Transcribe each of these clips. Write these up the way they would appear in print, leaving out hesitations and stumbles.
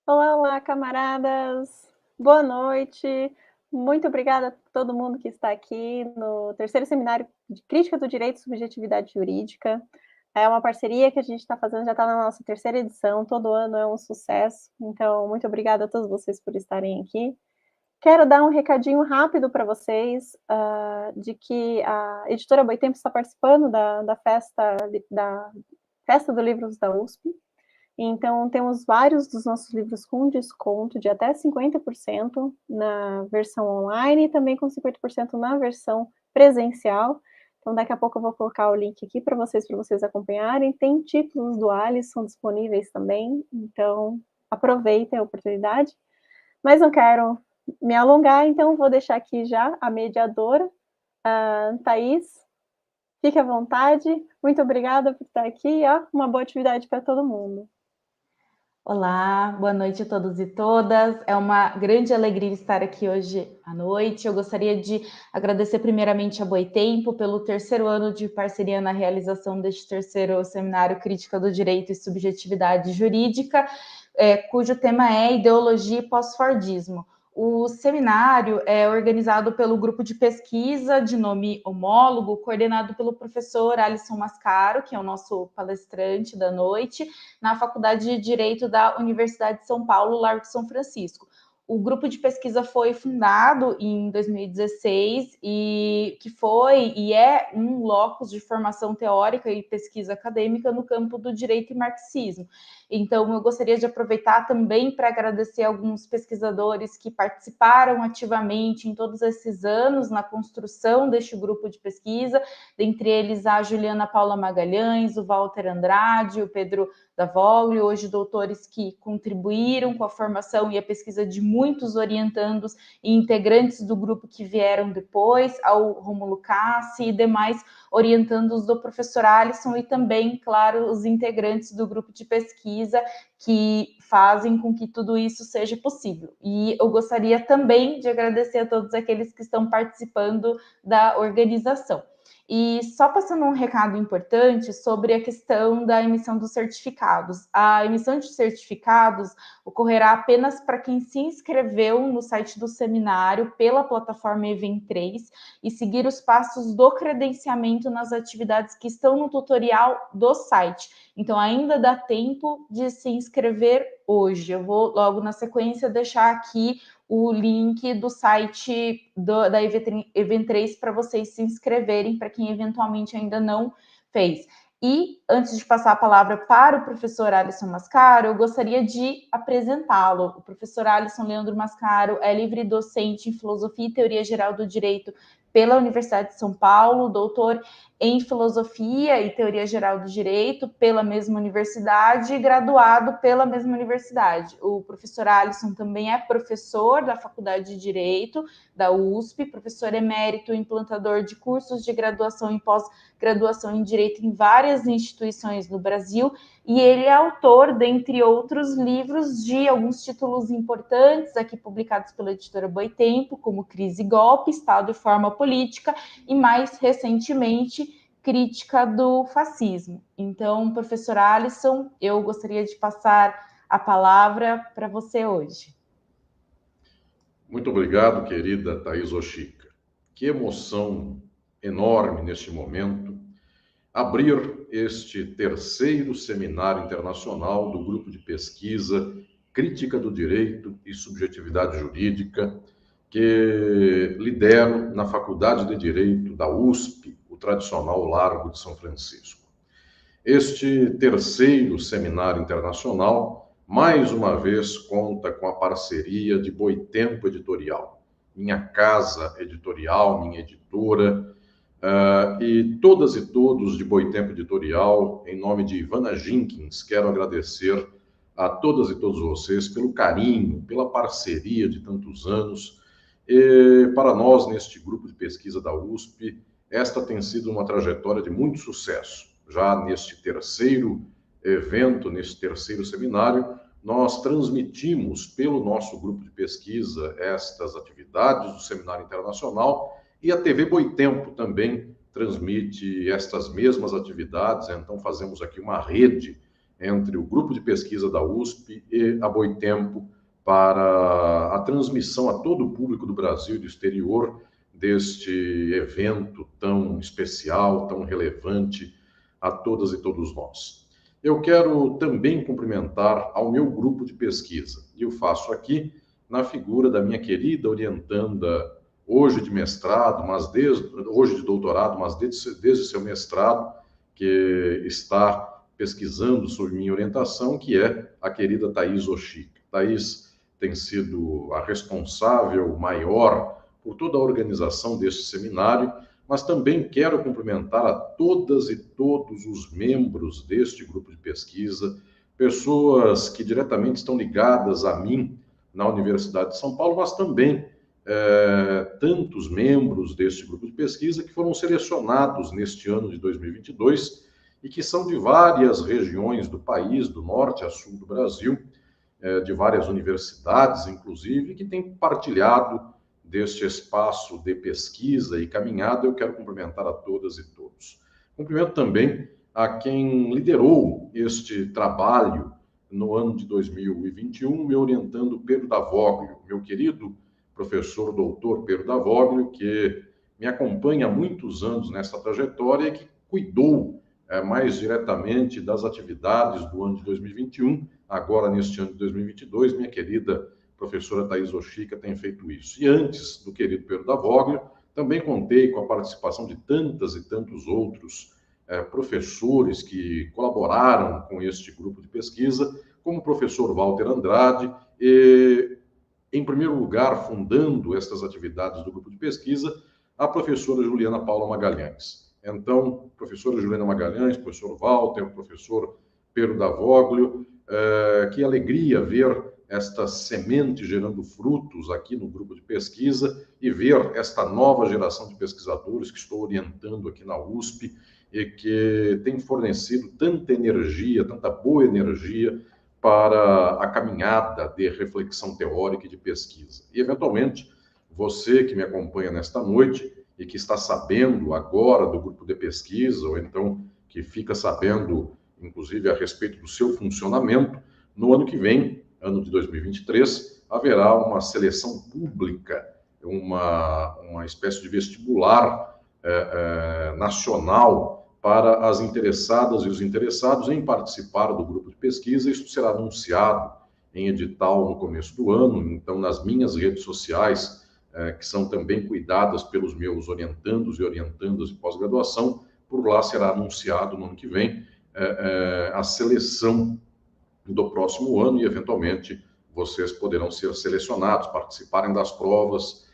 Olá, olá, camaradas. Boa noite. Muito obrigada a todo mundo que está aqui no terceiro seminário de Crítica do Direito e Subjetividade Jurídica. É uma parceria que a gente está fazendo, já está na nossa terceira edição, todo ano é um sucesso. Então, muito obrigada a todos vocês por estarem aqui. Quero dar um recadinho rápido para vocês, de que a editora Boitempo está participando da Festa do Livros da USP. Então, temos vários dos nossos livros com desconto de até 50% na versão online e também com 50% na versão presencial. Então, daqui a pouco eu vou colocar o link aqui para vocês acompanharem. Tem títulos do Alisson disponíveis também, então aproveitem a oportunidade. Mas não quero me alongar, então vou deixar aqui já a mediadora, a Thaís. Fique à vontade. Muito obrigada por estar aqui. Uma boa atividade para todo mundo. Olá, boa noite a todos e todas. É uma grande alegria estar aqui hoje à noite. Eu gostaria de agradecer primeiramente a Boitempo pelo terceiro ano de parceria na realização deste terceiro seminário Crítica do Direito e Subjetividade Jurídica, cujo tema é Ideologia e Pós-Fordismo. O seminário é organizado pelo grupo de pesquisa de nome Homólogo, coordenado pelo professor Alisson Mascaro, que é o nosso palestrante da noite, na Faculdade de Direito da Universidade de São Paulo, Largo de São Francisco. O grupo de pesquisa foi fundado em 2016 e que foi e é um locus de formação teórica e pesquisa acadêmica no campo do direito e marxismo. Então, eu gostaria de aproveitar também para agradecer alguns pesquisadores que participaram ativamente em todos esses anos na construção deste grupo de pesquisa, dentre eles a Juliana Paula Magalhães, o Walter Andrade, o Pedro Davogli, hoje doutores que contribuíram com a formação e a pesquisa de muitos orientandos e integrantes do grupo que vieram depois, ao Rômulo Cassi e demais orientandos do professor Alisson e também, claro, os integrantes do grupo de pesquisa que fazem com que tudo isso seja possível. E eu gostaria também de agradecer a todos aqueles que estão participando da organização. E só passando um recado importante sobre a questão da emissão dos certificados. A emissão de certificados ocorrerá apenas para quem se inscreveu no site do seminário pela plataforma Event3 e seguir os passos do credenciamento nas atividades que estão no tutorial do site. Então, ainda dá tempo de se inscrever hoje. Eu vou logo na sequência deixar aqui o link do site da Event3 para vocês se inscreverem, para quem eventualmente ainda não fez. E, antes de passar a palavra para o professor Alisson Mascaro, eu gostaria de apresentá-lo. O professor Alisson Leandro Mascaro é livre docente em Filosofia e Teoria Geral do Direito pela Universidade de São Paulo, doutor em Filosofia e Teoria Geral do Direito pela mesma universidade e graduado pela mesma universidade. O professor Alisson também é professor da Faculdade de Direito da USP, professor emérito e implantador de cursos de graduação e pós-graduação em Direito em várias instituições no Brasil, e ele é autor, dentre outros livros, de alguns títulos importantes aqui publicados pela editora Boitempo, como Crise e Golpe, Estado e Forma Política, e mais recentemente, Crítica do Fascismo. Então, professor Alisson, eu gostaria de passar a palavra para você hoje. Muito obrigado, querida Thaís Oshika. Que emoção enorme neste momento abrir este terceiro seminário internacional do grupo de pesquisa Crítica do Direito e Subjetividade Jurídica, que lidero na Faculdade de Direito da USP, o tradicional Largo de São Francisco. Este terceiro seminário internacional, mais uma vez, conta com a parceria de Boitempo Editorial, minha casa editorial, minha editora, e todas e todos de Boitempo Editorial, em nome de Ivana Jenkins, quero agradecer a todas e todos vocês pelo carinho, pela parceria de tantos anos. E para nós, neste grupo de pesquisa da USP, esta tem sido uma trajetória de muito sucesso. Já neste terceiro evento, neste terceiro seminário, nós transmitimos pelo nosso grupo de pesquisa estas atividades do Seminário Internacional e a TV Boitempo também transmite estas mesmas atividades, então fazemos aqui uma rede entre o grupo de pesquisa da USP e a Boitempo para a transmissão a todo o público do Brasil e do exterior deste evento tão especial, tão relevante a todas e todos nós. Eu quero também cumprimentar ao meu grupo de pesquisa, e eu faço aqui na figura da minha querida orientanda, hoje de mestrado, hoje de doutorado, mas desde seu mestrado, que está pesquisando sobre minha orientação, que é a querida Thaís Oshika. Thaís tem sido a responsável maior por toda a organização deste seminário, mas também quero cumprimentar a todas e todos os membros deste grupo de pesquisa, pessoas que diretamente estão ligadas a mim na Universidade de São Paulo, mas também tantos membros deste grupo de pesquisa que foram selecionados neste ano de 2022 e que são de várias regiões do país, do norte a sul do Brasil, de várias universidades, inclusive, que têm partilhado deste espaço de pesquisa e caminhada. Eu quero cumprimentar a todas e todos. Cumprimento também a quem liderou este trabalho no ano de 2021, me orientando, Pedro Davoglio, meu querido professor doutor Pedro Davoglio, que me acompanha há muitos anos nessa trajetória e que cuidou mais diretamente das atividades do ano de 2021, agora neste ano de 2022, minha querida professora Thaís Oshika tem feito isso. E antes do querido Pedro Davoglio, também contei com a participação de tantas e tantos outros professores que colaboraram com este grupo de pesquisa, como o professor Walter Andrade, e, em primeiro lugar, fundando estas atividades do grupo de pesquisa, a professora Juliana Paula Magalhães. Então, professora Juliana Magalhães, professor Walter, professor Pedro Davoglio, que alegria ver esta semente gerando frutos aqui no grupo de pesquisa e ver esta nova geração de pesquisadores que estou orientando aqui na USP e que tem fornecido tanta energia, tanta boa energia para a caminhada de reflexão teórica e de pesquisa. E, eventualmente, você que me acompanha nesta noite e que está sabendo agora do grupo de pesquisa, ou então que fica sabendo, inclusive, a respeito do seu funcionamento, no ano que vem, ano de 2023, haverá uma seleção pública, uma espécie de vestibular nacional para as interessadas e os interessados em participar do grupo de pesquisa. Isso será anunciado em edital no começo do ano, então nas minhas redes sociais, que são também cuidadas pelos meus orientandos e orientandas de pós-graduação, por lá será anunciado no ano que vem a seleção do próximo ano e, eventualmente, vocês poderão ser selecionados, participarem das provas,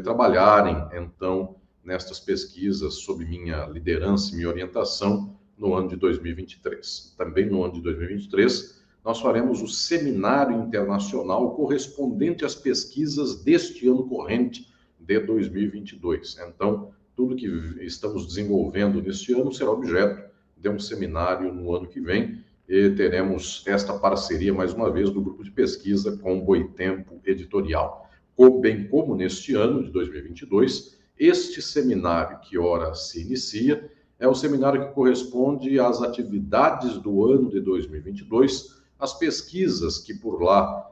trabalharem, então, nestas pesquisas sob minha liderança e minha orientação no ano de 2023. Também no ano de 2023, nós faremos o seminário internacional correspondente às pesquisas deste ano corrente de 2022. Então, tudo que estamos desenvolvendo neste ano será objeto de um seminário no ano que vem, e teremos esta parceria, mais uma vez, do grupo de pesquisa com o Boitempo Editorial. Bem como neste ano de 2022, este seminário que ora se inicia é o seminário que corresponde às atividades do ano de 2022, as pesquisas que por lá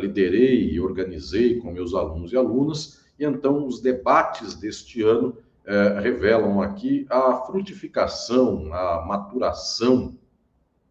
liderei e organizei com meus alunos e alunas, e então os debates deste ano revelam aqui a frutificação, a maturação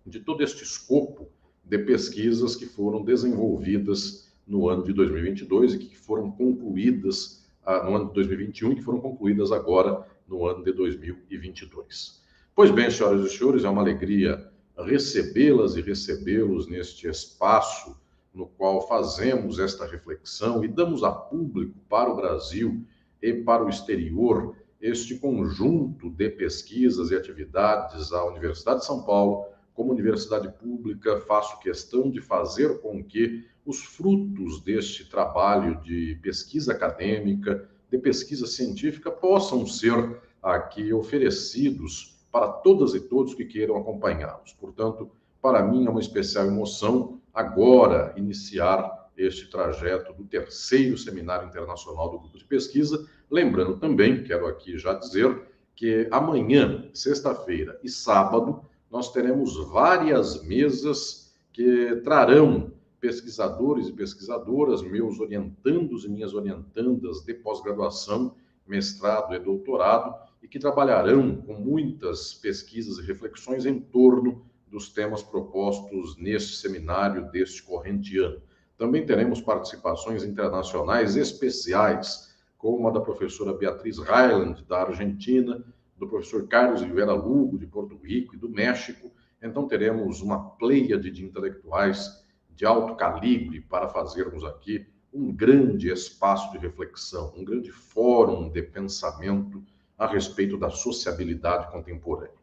de todo este escopo de pesquisas que foram desenvolvidas no ano de 2022 e que foram concluídas no ano de 2021 e que foram concluídas agora no ano de 2022. Pois bem, senhoras e senhores, é uma alegria recebê-las e recebê-los neste espaço no qual fazemos esta reflexão e damos a público para o Brasil e para o exterior este conjunto de pesquisas e atividades à Universidade de São Paulo. Como universidade pública, faço questão de fazer com que os frutos deste trabalho de pesquisa acadêmica, de pesquisa científica, possam ser aqui oferecidos para todas e todos que queiram acompanhá-los. Portanto, para mim é uma especial emoção agora iniciar este trajeto do terceiro Seminário Internacional do Grupo de Pesquisa. Lembrando também, quero aqui já dizer, que amanhã, sexta-feira e sábado, nós teremos várias mesas que trarão pesquisadores e pesquisadoras, meus orientandos e minhas orientandas de pós-graduação, mestrado e doutorado, e que trabalharão com muitas pesquisas e reflexões em torno dos temas propostos neste seminário deste corrente ano. Também teremos participações internacionais especiais, como a da professora Beatriz Hyland, da Argentina, do professor Carlos Rivera Lugo, de Porto Rico e do México. Então teremos uma pleiade de intelectuais de alto calibre para fazermos aqui um grande espaço de reflexão, um grande fórum de pensamento a respeito da sociabilidade contemporânea.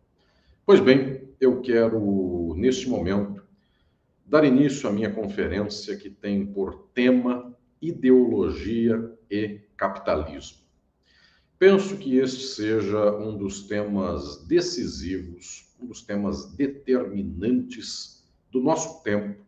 Pois bem, eu quero, neste momento, dar início à minha conferência que tem por tema Ideologia e Capitalismo. Penso que este seja um dos temas decisivos, um dos temas determinantes do nosso tempo,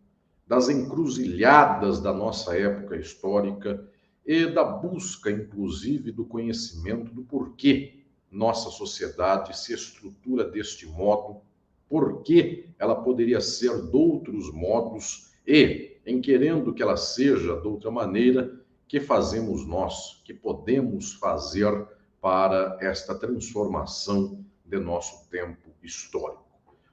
das encruzilhadas da nossa época histórica e da busca, inclusive, do conhecimento do porquê nossa sociedade se estrutura deste modo, por que ela poderia ser de outros modos e, em querendo que ela seja de outra maneira, que fazemos nós, que podemos fazer para esta transformação de nosso tempo histórico.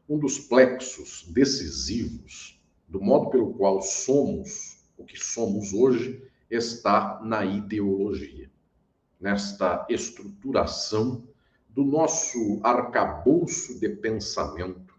Um dos plexos decisivos do modo pelo qual somos o que somos hoje está na ideologia, nesta estruturação do nosso arcabouço de pensamento,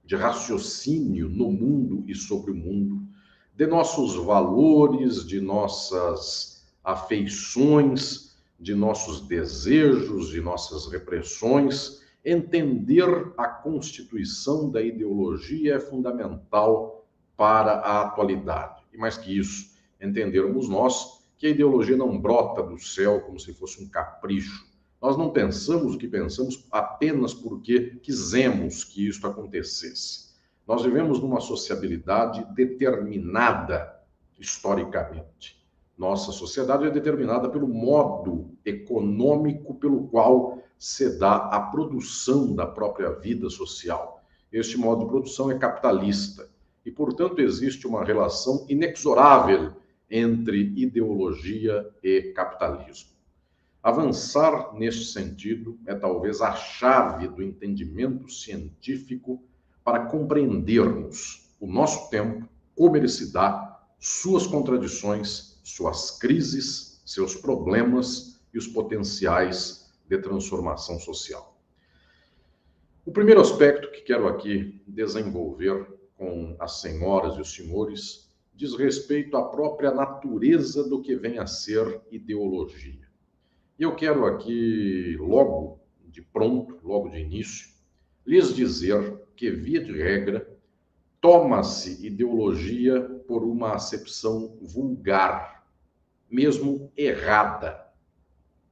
de raciocínio no mundo e sobre o mundo, de nossos valores, de nossas afeições, de nossos desejos, de nossas repressões. Entender a constituição da ideologia é fundamental para a atualidade. E mais que isso, entendermos nós que a ideologia não brota do céu como se fosse um capricho. Nós não pensamos o que pensamos apenas porque quisemos que isto acontecesse. Nós vivemos numa sociabilidade determinada historicamente. Nossa sociedade é determinada pelo modo econômico pelo qual se dá a produção da própria vida social. Este modo de produção é capitalista e, portanto, existe uma relação inexorável entre ideologia e capitalismo. Avançar neste sentido é talvez a chave do entendimento científico para compreendermos o nosso tempo, como ele se dá, suas contradições, suas crises, seus problemas e os potenciais de transformação social. O primeiro aspecto que quero aqui desenvolver com as senhoras e os senhores diz respeito à própria natureza do que vem a ser ideologia. E eu quero aqui, logo de pronto, logo de início, lhes dizer que, via de regra, toma-se ideologia por uma acepção vulgar, mesmo errada.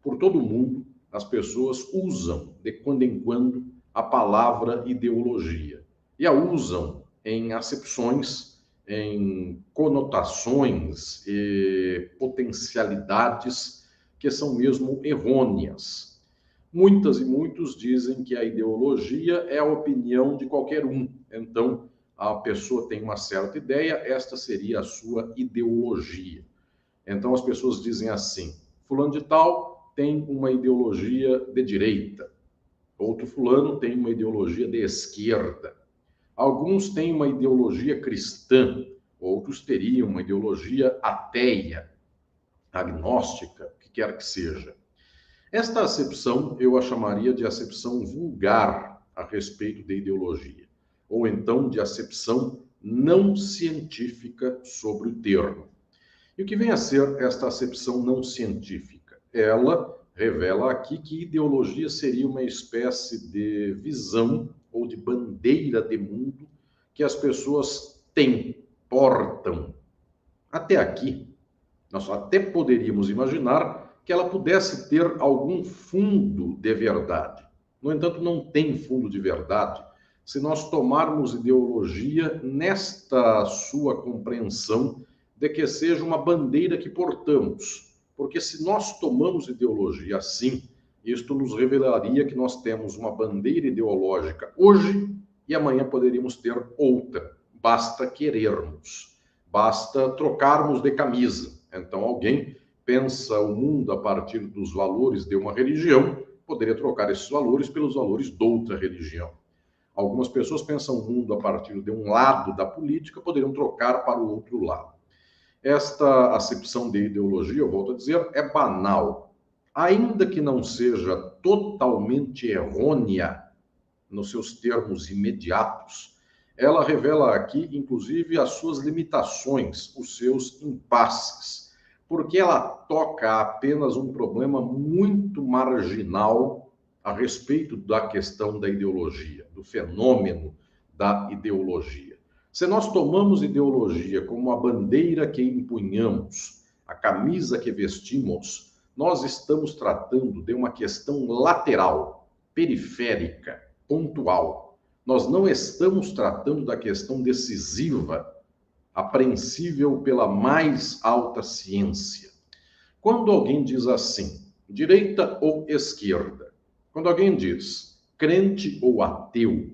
Por todo o mundo, as pessoas usam, de quando em quando, a palavra ideologia. E a usam em acepções, em conotações e potencialidades que são mesmo errôneas. Muitas e muitos dizem que a ideologia é a opinião de qualquer um. Então, a pessoa tem uma certa ideia, esta seria a sua ideologia. Então, as pessoas dizem assim: fulano de tal tem uma ideologia de direita, outro fulano tem uma ideologia de esquerda. Alguns têm uma ideologia cristã, outros teriam uma ideologia ateia, agnóstica, o que quer que seja. Esta acepção eu a chamaria de acepção vulgar a respeito de ideologia, ou então de acepção não científica sobre o termo. E o que vem a ser esta acepção não científica? Ela revela aqui que ideologia seria uma espécie de visão ou de bandeira de mundo que as pessoas têm, portam. Até aqui, nós até poderíamos imaginar que ela pudesse ter algum fundo de verdade. No entanto, não tem fundo de verdade se nós tomarmos ideologia nesta sua compreensão de que seja uma bandeira que portamos. Porque se nós tomamos ideologia assim, isto nos revelaria que nós temos uma bandeira ideológica hoje e amanhã poderíamos ter outra. Basta querermos, basta trocarmos de camisa. Então, alguém pensa o mundo a partir dos valores de uma religião, poderia trocar esses valores pelos valores de outra religião. Algumas pessoas pensam o mundo a partir de um lado da política, poderiam trocar para o outro lado. Esta acepção de ideologia, eu volto a dizer, é banal. Ainda que não seja totalmente errônea nos seus termos imediatos, ela revela aqui, inclusive, as suas limitações, os seus impasses, porque ela toca apenas um problema muito marginal a respeito da questão da ideologia, do fenômeno da ideologia. Se nós tomamos ideologia como a bandeira que empunhamos, a camisa que vestimos, nós estamos tratando de uma questão lateral, periférica, pontual. Nós não estamos tratando da questão decisiva, apreensível pela mais alta ciência. Quando alguém diz assim, direita ou esquerda, quando alguém diz crente ou ateu,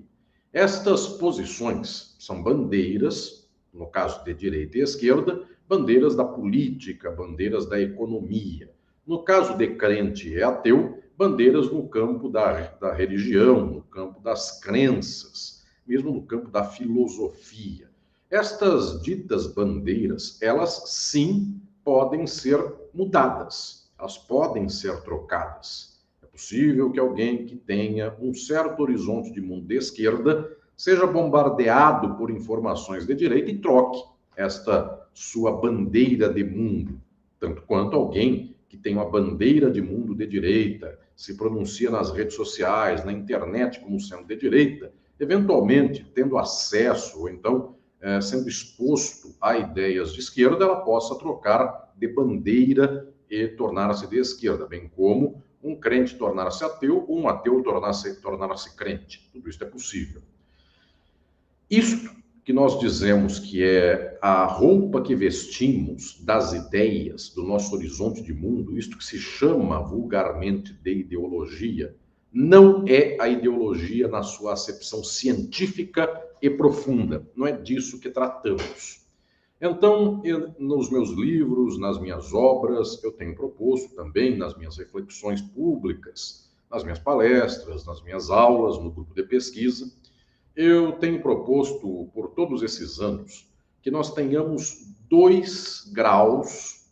estas posições são bandeiras, no caso de direita e esquerda, bandeiras da política, bandeiras da economia. No caso de crente e ateu, bandeiras no campo da religião, no campo das crenças, mesmo no campo da filosofia. Estas ditas bandeiras, elas sim podem ser mudadas, elas podem ser trocadas. É possível que alguém que tenha um certo horizonte de mundo de esquerda seja bombardeado por informações de direita e troque esta sua bandeira de mundo, tanto quanto alguém que tem uma bandeira de mundo de direita, se pronuncia nas redes sociais, na internet como sendo de direita, eventualmente tendo acesso ou então sendo exposto a ideias de esquerda, ela possa trocar de bandeira e tornar-se de esquerda, bem como um crente tornar-se ateu ou um ateu tornar-se crente. Tudo isso é possível. Isto que nós dizemos que é a roupa que vestimos das ideias, do nosso horizonte de mundo, isto que se chama vulgarmente de ideologia, não é a ideologia na sua acepção científica e profunda. Não é disso que tratamos. Então, nos meus livros, nas minhas obras, eu tenho proposto também nas minhas reflexões públicas, nas minhas palestras, nas minhas aulas, no grupo de pesquisa, eu tenho proposto por todos esses anos que nós tenhamos 2 graus,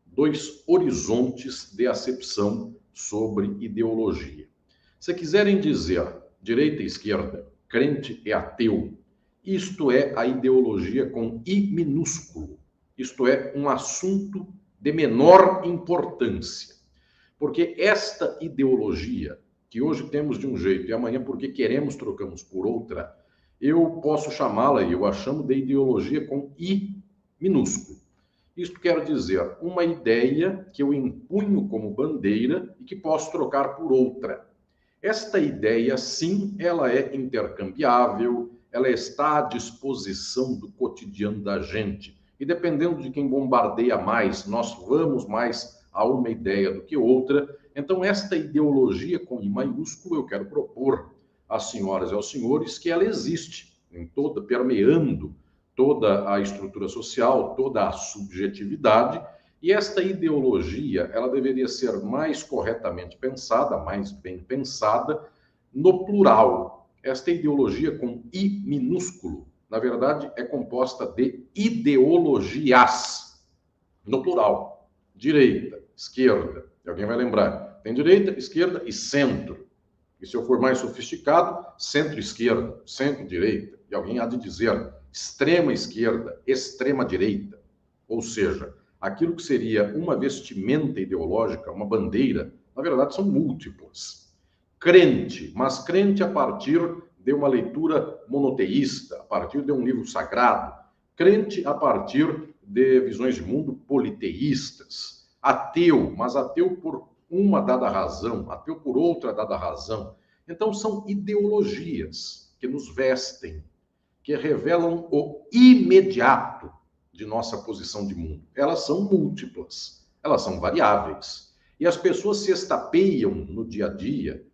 2 horizontes de acepção sobre ideologia. Se quiserem dizer direita e esquerda, crente e ateu, isto é a ideologia com I minúsculo. Isto é um assunto de menor importância. Porque esta ideologia, que hoje temos de um jeito e amanhã, porque queremos, trocamos por outra, eu posso chamá-la, e eu a chamo de ideologia com I minúsculo. Isto quer dizer uma ideia que eu empunho como bandeira e que posso trocar por outra. Esta ideia, sim, ela é intercambiável, ela está à disposição do cotidiano da gente. E dependendo de quem bombardeia mais, nós vamos mais a uma ideia do que outra. Então, esta ideologia com I maiúsculo, eu quero propor às senhoras e aos senhores que ela existe, permeando toda a estrutura social, toda a subjetividade, e esta ideologia, ela deveria ser mais corretamente pensada, mais bem pensada, no plural. Esta ideologia com I minúsculo, na verdade, é composta de ideologias, no plural. Direita, esquerda, e alguém vai lembrar, tem direita, esquerda e centro. E se eu for mais sofisticado, centro-esquerda, centro-direita, e alguém há de dizer extrema-esquerda, extrema-direita. Ou seja, aquilo que seria uma vestimenta ideológica, uma bandeira, na verdade são múltiplas. Crente, mas crente a partir de uma leitura monoteísta, a partir de um livro sagrado. Crente a partir de visões de mundo politeístas. Ateu, mas ateu por uma dada razão, ateu por outra dada razão. Então são ideologias que nos vestem, que revelam o imediato de nossa posição de mundo. Elas são múltiplas, elas são variáveis. E as pessoas se estapeiam no dia a dia,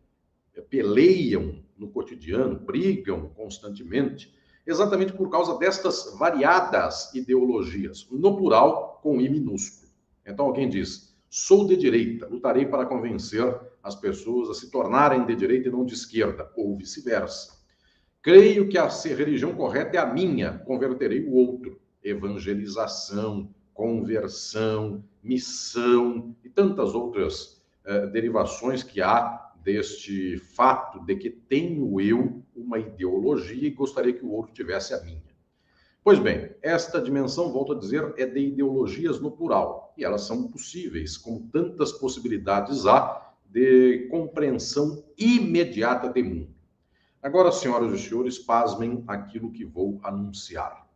peleiam no cotidiano, brigam constantemente, exatamente por causa destas variadas ideologias, no plural com I minúsculo. Então alguém diz, sou de direita, lutarei para convencer as pessoas a se tornarem de direita e não de esquerda, ou vice-versa. Creio que a religião correta é a minha, converterei o outro. Evangelização, conversão, missão e tantas outras derivações que há deste fato de que tenho eu uma ideologia e gostaria que o outro tivesse a minha. Pois bem, esta dimensão, volto a dizer, é de ideologias no plural, e elas são possíveis, como tantas possibilidades há de compreensão imediata de mundo. Agora, senhoras e senhores, pasmem aquilo que vou anunciar.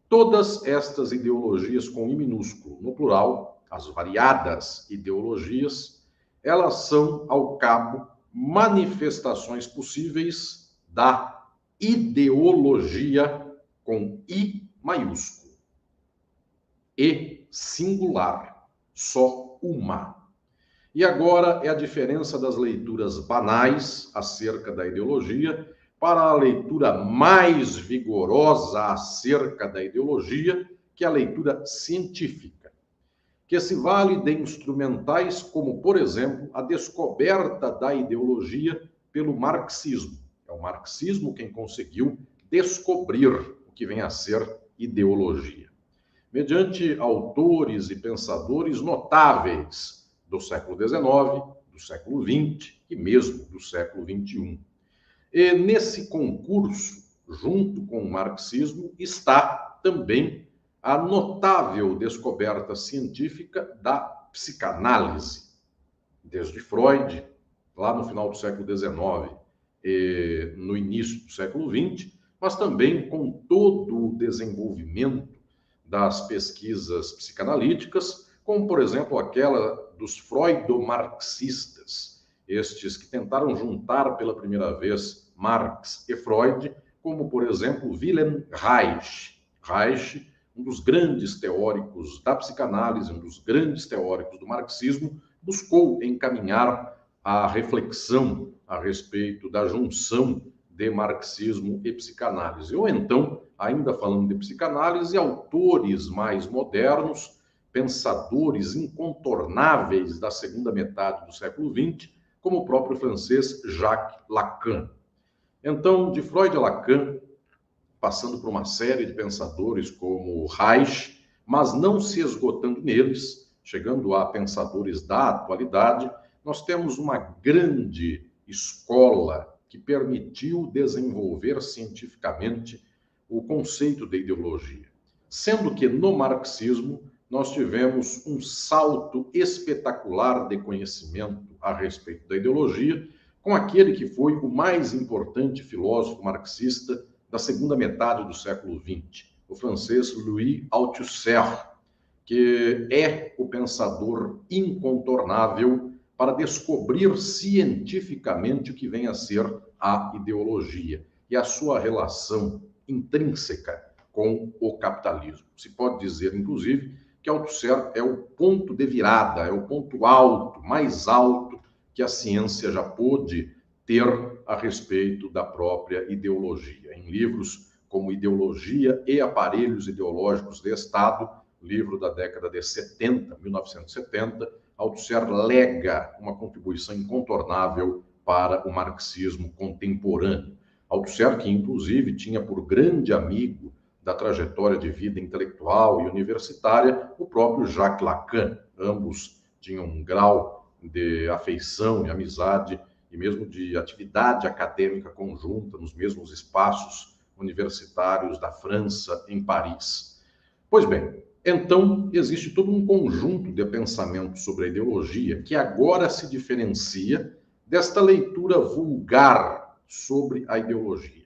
Todas estas ideologias com I minúsculo, no plural, as variadas ideologias, elas são, ao cabo, manifestações possíveis da ideologia com I maiúsculo. E singular, só uma. E agora é a diferença das leituras banais acerca da ideologia para a leitura mais vigorosa acerca da ideologia, que é a leitura científica, que se vale de instrumentais como, por exemplo, a descoberta da ideologia pelo marxismo. É o marxismo quem conseguiu descobrir o que vem a ser ideologia, mediante autores e pensadores notáveis do século XIX, do século XX e mesmo do século XXI. E nesse concurso, junto com o marxismo, está também a notável descoberta científica da psicanálise, desde Freud, lá no final do século XIX e no início do século XX, mas também com todo o desenvolvimento das pesquisas psicanalíticas, como, por exemplo, aquela dos freudomarxistas, estes que tentaram juntar pela primeira vez Marx e Freud, como, por exemplo, Wilhelm Reich. Reich, um dos grandes teóricos da psicanálise, um dos grandes teóricos do marxismo, buscou encaminhar a reflexão a respeito da junção de marxismo e psicanálise. Ou então, ainda falando de psicanálise, autores mais modernos, pensadores incontornáveis da segunda metade do século XX, como o próprio francês Jacques Lacan. Então, de Freud a Lacan, passando por uma série de pensadores como Reich, mas não se esgotando neles, chegando a pensadores da atualidade, nós temos uma grande escola que permitiu desenvolver cientificamente o conceito de ideologia. Sendo que no marxismo nós tivemos um salto espetacular de conhecimento a respeito da ideologia, com aquele que foi o mais importante filósofo marxista da segunda metade do século XX, o francês Louis Althusser, que é o pensador incontornável para descobrir cientificamente o que vem a ser a ideologia e a sua relação intrínseca com o capitalismo. Se pode dizer, inclusive, que Althusser é o ponto de virada, é o ponto alto, mais alto que a ciência já pôde ter a respeito da própria ideologia. Em livros como Ideologia e Aparelhos Ideológicos de Estado, livro da década de 70, 1970, Althusser lega uma contribuição incontornável para o marxismo contemporâneo. Althusser, que inclusive tinha por grande amigo da trajetória de vida intelectual e universitária o próprio Jacques Lacan. Ambos tinham um grau de afeição e amizade e mesmo de atividade acadêmica conjunta nos mesmos espaços universitários da França, em Paris. Pois bem, então existe todo um conjunto de pensamentos sobre a ideologia que agora se diferencia desta leitura vulgar sobre a ideologia.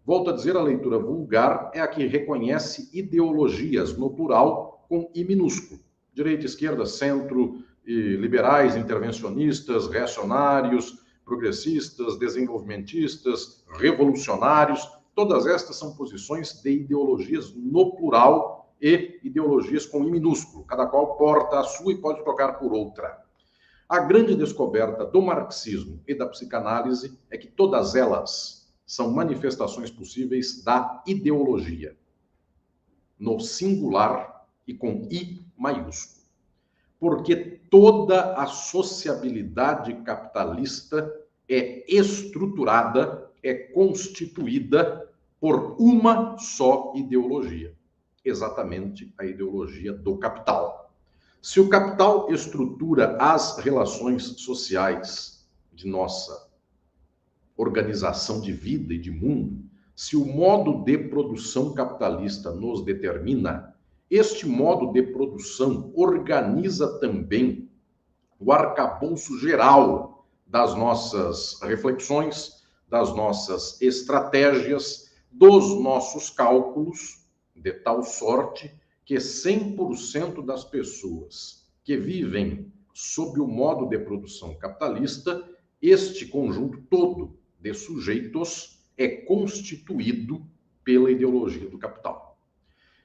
Volto a dizer, a leitura vulgar é a que reconhece ideologias no plural com I minúsculo. Direita, esquerda, centro, e liberais, intervencionistas, reacionários, progressistas, desenvolvimentistas, revolucionários. Todas estas são posições de ideologias no plural e ideologias com I minúsculo. Cada qual porta a sua e pode trocar por outra. A grande descoberta do marxismo e da psicanálise é que todas elas são manifestações possíveis da ideologia, no singular e com I maiúsculo. Porque toda a sociabilidade capitalista é estruturada, é constituída por uma só ideologia, exatamente a ideologia do capital. Se o capital estrutura as relações sociais de nossa organização de vida e de mundo, se o modo de produção capitalista nos determina, este modo de produção organiza também o arcabouço geral das nossas reflexões, das nossas estratégias, dos nossos cálculos, de tal sorte que 100% das pessoas que vivem sob o modo de produção capitalista, este conjunto todo de sujeitos é constituído pela ideologia do capital.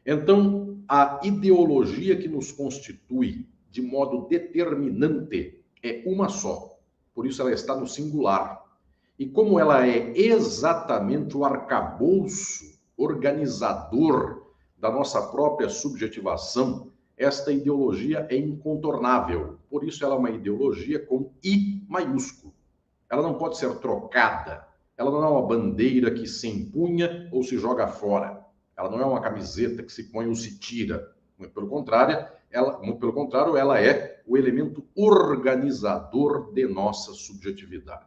Então, a ideologia que nos constitui de modo determinante é uma só. Por isso ela está no singular. E como ela é exatamente o arcabouço organizador da nossa própria subjetivação, esta ideologia é incontornável. Por isso ela é uma ideologia com I maiúsculo. Ela não pode ser trocada. Ela não é uma bandeira que se empunha ou se joga fora. Ela não é uma camiseta que se põe ou se tira. Muito pelo contrário, ela é o elemento organizador de nossa subjetividade.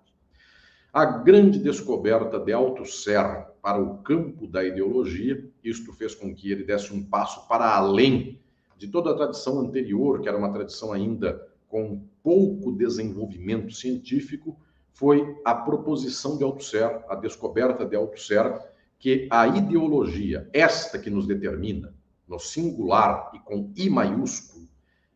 A grande descoberta de Althusser para o campo da ideologia, isto fez com que ele desse um passo para além de toda a tradição anterior, que era uma tradição ainda com pouco desenvolvimento científico, foi a proposição de Althusser, a descoberta de Althusser, que a ideologia, esta que nos determina, no singular e com I maiúsculo,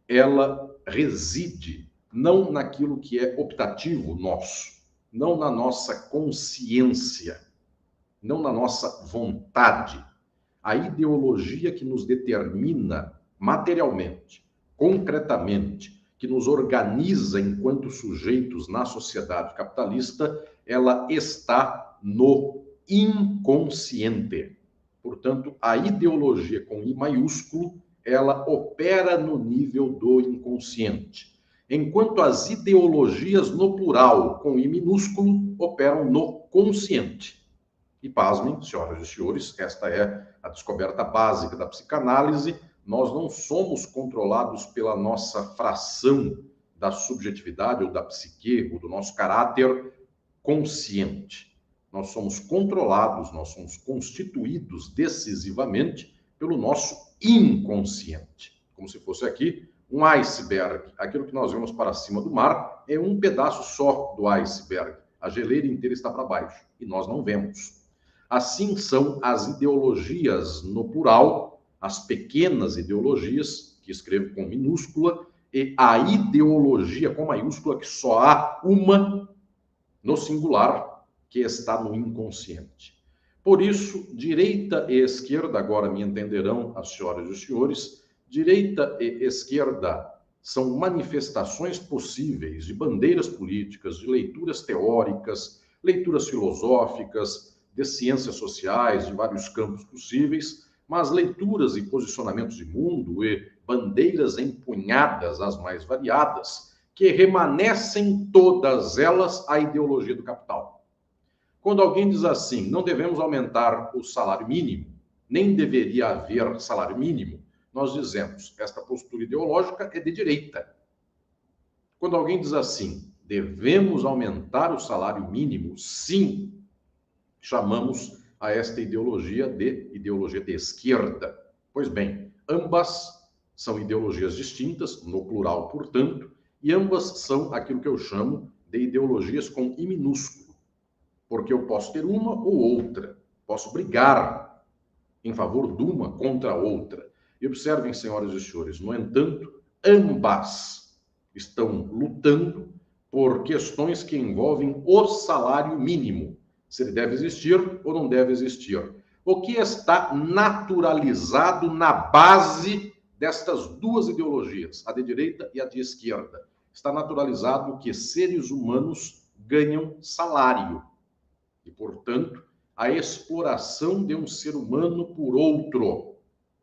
ela reside não naquilo que é optativo nosso, não na nossa consciência, não na nossa vontade. A ideologia que nos determina materialmente, concretamente, que nos organiza enquanto sujeitos na sociedade capitalista, ela está no inconsciente. Portanto, a ideologia com I maiúsculo, ela opera no nível do inconsciente. Enquanto as ideologias no plural, com I minúsculo, operam no consciente. E pasmem, senhoras e senhores, esta é a descoberta básica da psicanálise. Nós não somos controlados pela nossa fração da subjetividade ou da psique, ou do nosso caráter consciente. Nós somos controlados, nós somos constituídos decisivamente pelo nosso inconsciente. Como se fosse aqui um iceberg. Aquilo que nós vemos para cima do mar é um pedaço só do iceberg. A geleira inteira está para baixo e nós não vemos. Assim são as ideologias no plural, as pequenas ideologias, que escrevo com minúscula, e a ideologia com maiúscula, que só há uma no singular, que está no inconsciente. Por isso, direita e esquerda, agora me entenderão as senhoras e os senhores, direita e esquerda são manifestações possíveis de bandeiras políticas, de leituras teóricas, leituras filosóficas, de ciências sociais, de vários campos possíveis, mas leituras e posicionamentos de mundo e bandeiras empunhadas, as mais variadas, que remanescem todas elas a ideologia do capital. Quando alguém diz assim, não devemos aumentar o salário mínimo, nem deveria haver salário mínimo, nós dizemos, esta postura ideológica é de direita. Quando alguém diz assim, devemos aumentar o salário mínimo, sim, chamamos a esta ideologia de esquerda. Pois bem, ambas são ideologias distintas, no plural, portanto, e ambas são aquilo que eu chamo de ideologias com I minúsculo, porque eu posso ter uma ou outra, posso brigar em favor de uma contra a outra. E observem, senhoras e senhores, no entanto, ambas estão lutando por questões que envolvem o salário mínimo, se ele deve existir ou não deve existir. O que está naturalizado na base destas duas ideologias, a de direita e a de esquerda? está naturalizado que seres humanos ganham salário. E, portanto, a exploração de um ser humano por outro,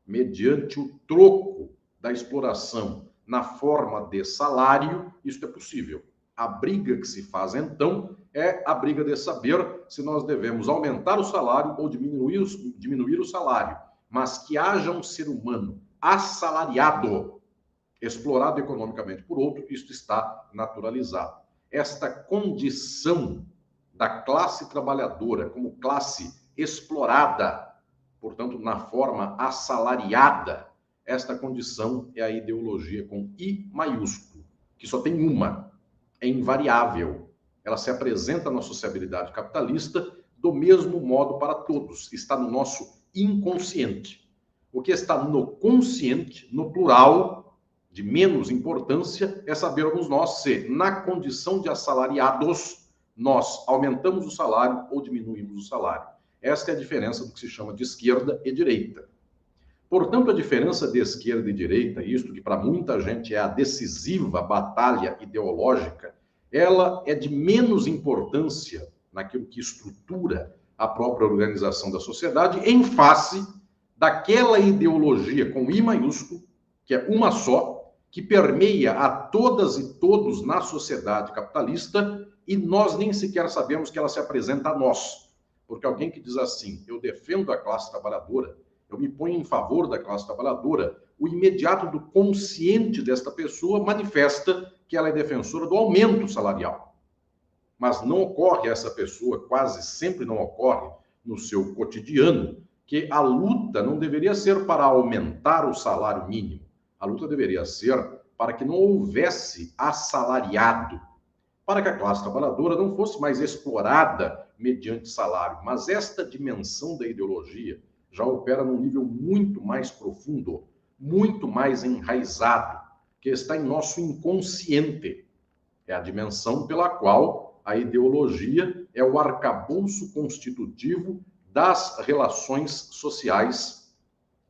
mediante o troco da exploração na forma de salário, isso é possível. A briga que se faz, então, é a briga de saber se nós devemos aumentar o salário ou diminuir o salário, mas que haja um ser humano assalariado, explorado economicamente por outro, isto está naturalizado. Esta condição da classe trabalhadora como classe explorada, portanto, na forma assalariada, esta condição é a ideologia com I maiúsculo, que só tem uma, é invariável. Ela se apresenta na sociabilidade capitalista do mesmo modo para todos, está no nosso inconsciente. O que está no consciente, no plural, de menos importância, é sabermos nós se, na condição de assalariados, nós aumentamos o salário ou diminuímos o salário. Esta é a diferença do que se chama de esquerda e direita. Portanto, a diferença de esquerda e direita, isto que para muita gente é a decisiva batalha ideológica, ela é de menos importância naquilo que estrutura a própria organização da sociedade, em face daquela ideologia com I maiúsculo, que é uma só, que permeia a todas e todos na sociedade capitalista, e nós nem sequer sabemos que ela se apresenta a nós. Porque alguém que diz assim, eu defendo a classe trabalhadora, eu me ponho em favor da classe trabalhadora, o imediato do consciente desta pessoa manifesta que ela é defensora do aumento salarial. Mas não ocorre essa pessoa, quase sempre não ocorre no seu cotidiano, que a luta não deveria ser para aumentar o salário mínimo. A luta deveria ser para que não houvesse assalariado, para que a classe trabalhadora não fosse mais explorada mediante salário. Mas esta dimensão da ideologia já opera num nível muito mais profundo, muito mais enraizado, que está em nosso inconsciente. É a dimensão pela qual a ideologia é o arcabouço constitutivo das relações sociais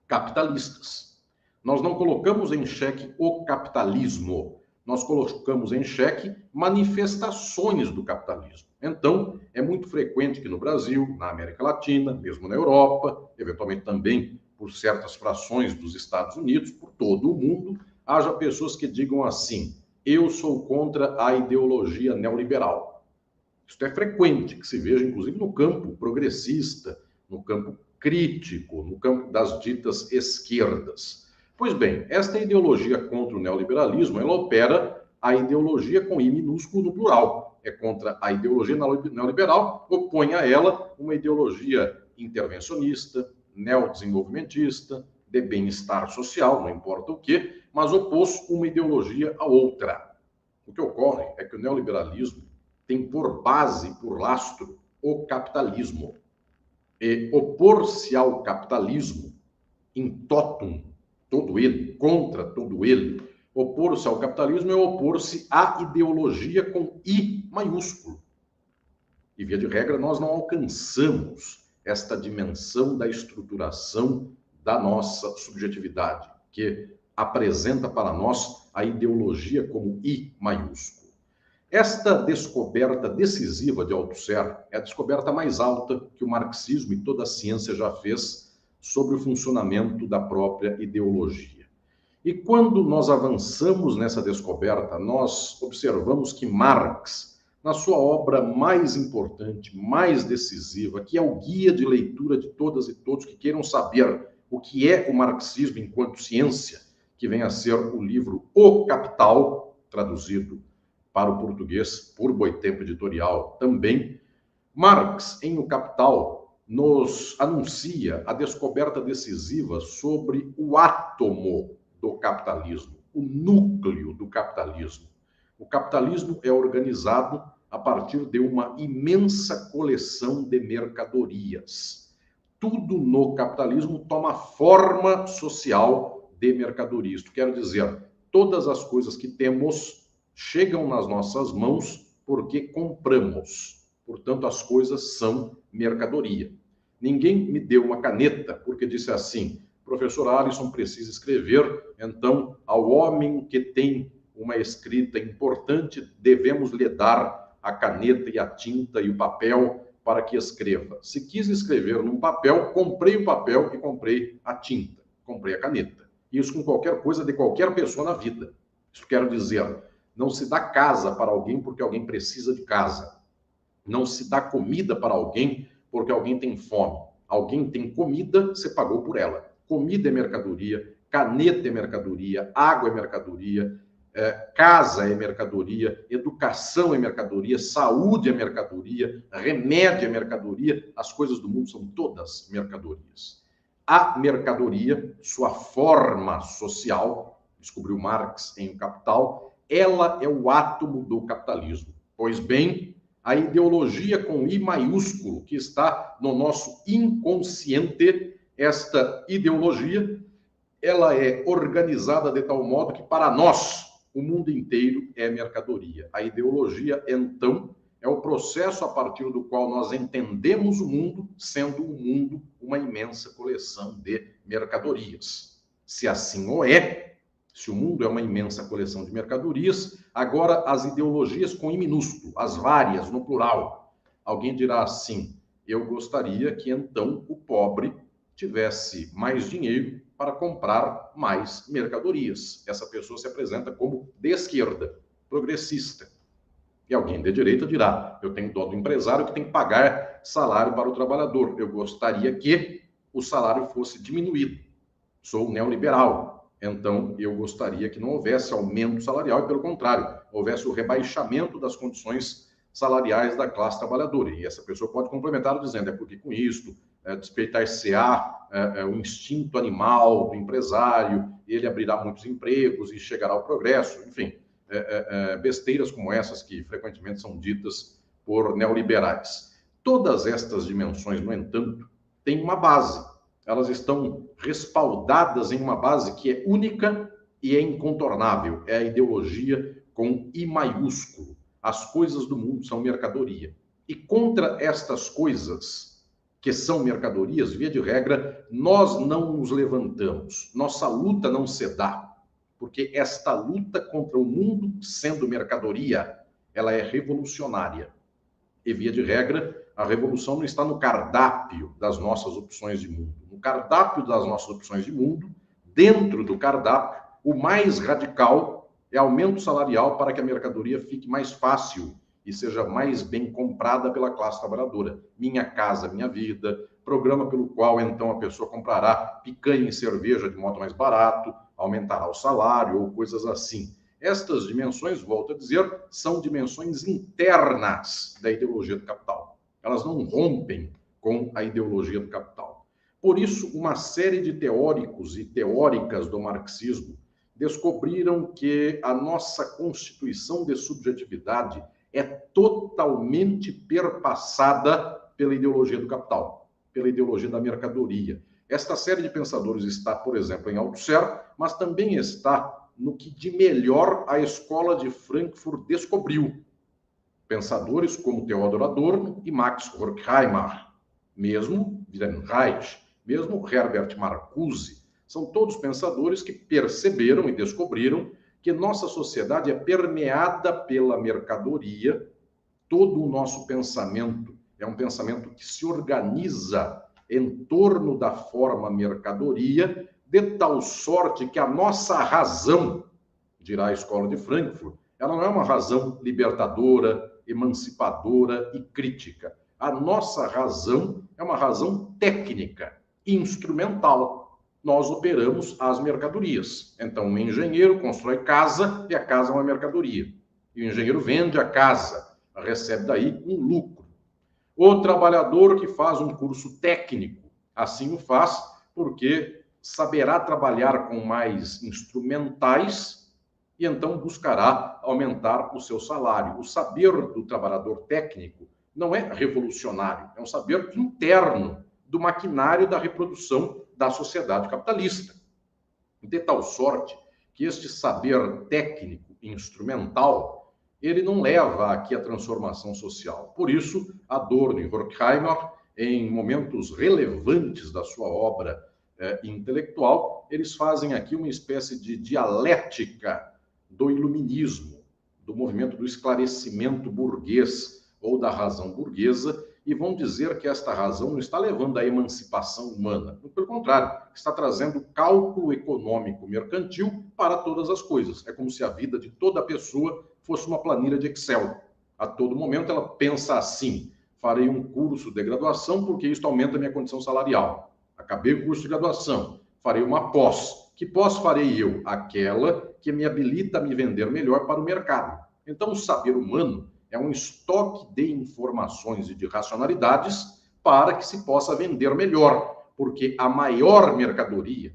capitalistas. Nós não colocamos em xeque o capitalismo, nós colocamos em xeque manifestações do capitalismo. Então, é muito frequente que no Brasil, na América Latina, mesmo na Europa, eventualmente também por certas frações dos Estados Unidos, por todo o mundo, haja pessoas que digam assim, eu sou contra a ideologia neoliberal. Isso é frequente que se veja, inclusive, no campo progressista, no campo crítico, no campo das ditas esquerdas. Pois bem, esta ideologia contra o neoliberalismo, ela opera a ideologia com I minúsculo no plural. É contra a ideologia neoliberal, opõe a ela uma ideologia intervencionista, neodesenvolvimentista, de bem-estar social, não importa o quê, mas opôs uma ideologia à outra. O que ocorre é que o neoliberalismo tem por base, por lastro, o capitalismo. E opor-se ao capitalismo, in totum, todo ele, contra todo ele, opor-se ao capitalismo é opor-se à ideologia com I maiúsculo. E, via de regra, nós não alcançamos esta dimensão da estruturação da nossa subjetividade, que apresenta para nós a ideologia como I maiúsculo. Esta descoberta decisiva de Althusser é a descoberta mais alta que o marxismo e toda a ciência já fez sobre o funcionamento da própria ideologia. E quando nós avançamos nessa descoberta, nós observamos que Marx, na sua obra mais importante, mais decisiva, que é o guia de leitura de todas e todos que queiram saber o que é o marxismo enquanto ciência, que vem a ser o livro O Capital, traduzido para o português por Boitempo Editorial também, Marx, em O Capital, nos anuncia a descoberta decisiva sobre o átomo do capitalismo, o núcleo do capitalismo. O capitalismo é organizado a partir de uma imensa coleção de mercadorias. Tudo no capitalismo toma forma social de mercadoria. Isto quer dizer, todas as coisas que temos chegam nas nossas mãos porque compramos. Portanto, as coisas são mercadoria. Ninguém me deu uma caneta porque disse assim, professor Alisson precisa escrever, então, ao homem que tem uma escrita importante, devemos lhe dar a caneta e a tinta e o papel para que escreva. Se quis escrever num papel, comprei o papel e comprei a tinta, comprei a caneta. Isso com qualquer coisa de qualquer pessoa na vida. Isso quero dizer, não se dá casa para alguém porque alguém precisa de casa. Não se dá comida para alguém porque alguém tem fome. Alguém tem comida, você pagou por ela. Comida é mercadoria, caneta é mercadoria, água é mercadoria, casa é mercadoria, educação é mercadoria, saúde é mercadoria, remédio é mercadoria, as coisas do mundo são todas mercadorias. A mercadoria, sua forma social, descobriu Marx em O Capital, ela é o átomo do capitalismo. Pois bem, a ideologia com I maiúsculo, que está no nosso inconsciente, esta ideologia, ela é organizada de tal modo que, para nós, o mundo inteiro é mercadoria. A ideologia, então, é o processo a partir do qual nós entendemos o mundo, sendo o mundo uma imensa coleção de mercadorias. Se assim o é, se o mundo é uma imensa coleção de mercadorias, agora as ideologias com I minúsculo, as várias, no plural. Alguém dirá assim, eu gostaria que então o pobre tivesse mais dinheiro para comprar mais mercadorias. Essa pessoa se apresenta como de esquerda, progressista. E alguém de direita dirá, eu tenho dó do empresário que tem que pagar salário para o trabalhador. Eu gostaria que o salário fosse diminuído. Sou neoliberal. Então, eu gostaria que não houvesse aumento salarial e, pelo contrário, houvesse o rebaixamento das condições salariais da classe trabalhadora. E essa pessoa pode complementar dizendo, é porque com isto despeitar-se-á o instinto animal do empresário, ele abrirá muitos empregos e chegará ao progresso, enfim, besteiras como essas que frequentemente são ditas por neoliberais. Todas estas dimensões, no entanto, têm uma base. Elas estão respaldadas em uma base que é única e é incontornável. É a ideologia com I maiúsculo. As coisas do mundo são mercadoria. E contra estas coisas que são mercadorias, via de regra, nós não nos levantamos. Nossa luta não se dá, porque esta luta contra o mundo sendo mercadoria, ela é revolucionária. E, via de regra, a revolução não está no cardápio das nossas opções de mundo. No cardápio das nossas opções de mundo, dentro do cardápio, o mais radical é aumento salarial para que a mercadoria fique mais fácil e seja mais bem comprada pela classe trabalhadora. Minha Casa, Minha Vida, programa pelo qual, então, a pessoa comprará picanha e cerveja de modo mais barato, aumentará o salário ou coisas assim. Estas dimensões, volto a dizer, são dimensões internas da ideologia do capital. Elas não rompem com a ideologia do capital. Por isso, uma série de teóricos e teóricas do marxismo descobriram que a nossa constituição de subjetividade é totalmente perpassada pela ideologia do capital, pela ideologia da mercadoria. Esta série de pensadores está, por exemplo, em Althusser, mas também está no que de melhor a escola de Frankfurt descobriu. Pensadores como Theodor Adorno e Max Horkheimer, mesmo Wilhelm Reich, mesmo Herbert Marcuse, são todos pensadores que perceberam e descobriram que nossa sociedade é permeada pela mercadoria, todo o nosso pensamento é um pensamento que se organiza em torno da forma mercadoria, de tal sorte que a nossa razão, dirá a escola de Frankfurt, ela não é uma razão libertadora, emancipadora e crítica. A nossa razão é uma razão técnica, instrumental. Nós operamos as mercadorias. Então, um engenheiro constrói casa e a casa é uma mercadoria. E o engenheiro vende a casa, recebe daí um lucro. O trabalhador que faz um curso técnico, assim o faz porque saberá trabalhar com mais instrumentais e então buscará aumentar o seu salário. O saber do trabalhador técnico não é revolucionário, é um saber interno do maquinário da reprodução da sociedade capitalista. De tal sorte que este saber técnico e instrumental, ele não leva aqui a transformação social. Por isso, Adorno e Horkheimer, em momentos relevantes da sua obra intelectual, eles fazem aqui uma espécie de dialética do iluminismo, do movimento do esclarecimento burguês ou da razão burguesa, e vão dizer que esta razão não está levando à emancipação humana. Pelo contrário, está trazendo cálculo econômico mercantil para todas as coisas. É como se a vida de toda pessoa fosse uma planilha de Excel. A todo momento ela pensa assim: farei um curso de graduação porque isso aumenta a minha condição salarial. Acabei o curso de graduação, farei uma pós. Que pós farei eu? Aquela que me habilita a me vender melhor para o mercado. Então, o saber humano é um estoque de informações e de racionalidades para que se possa vender melhor, porque a maior mercadoria,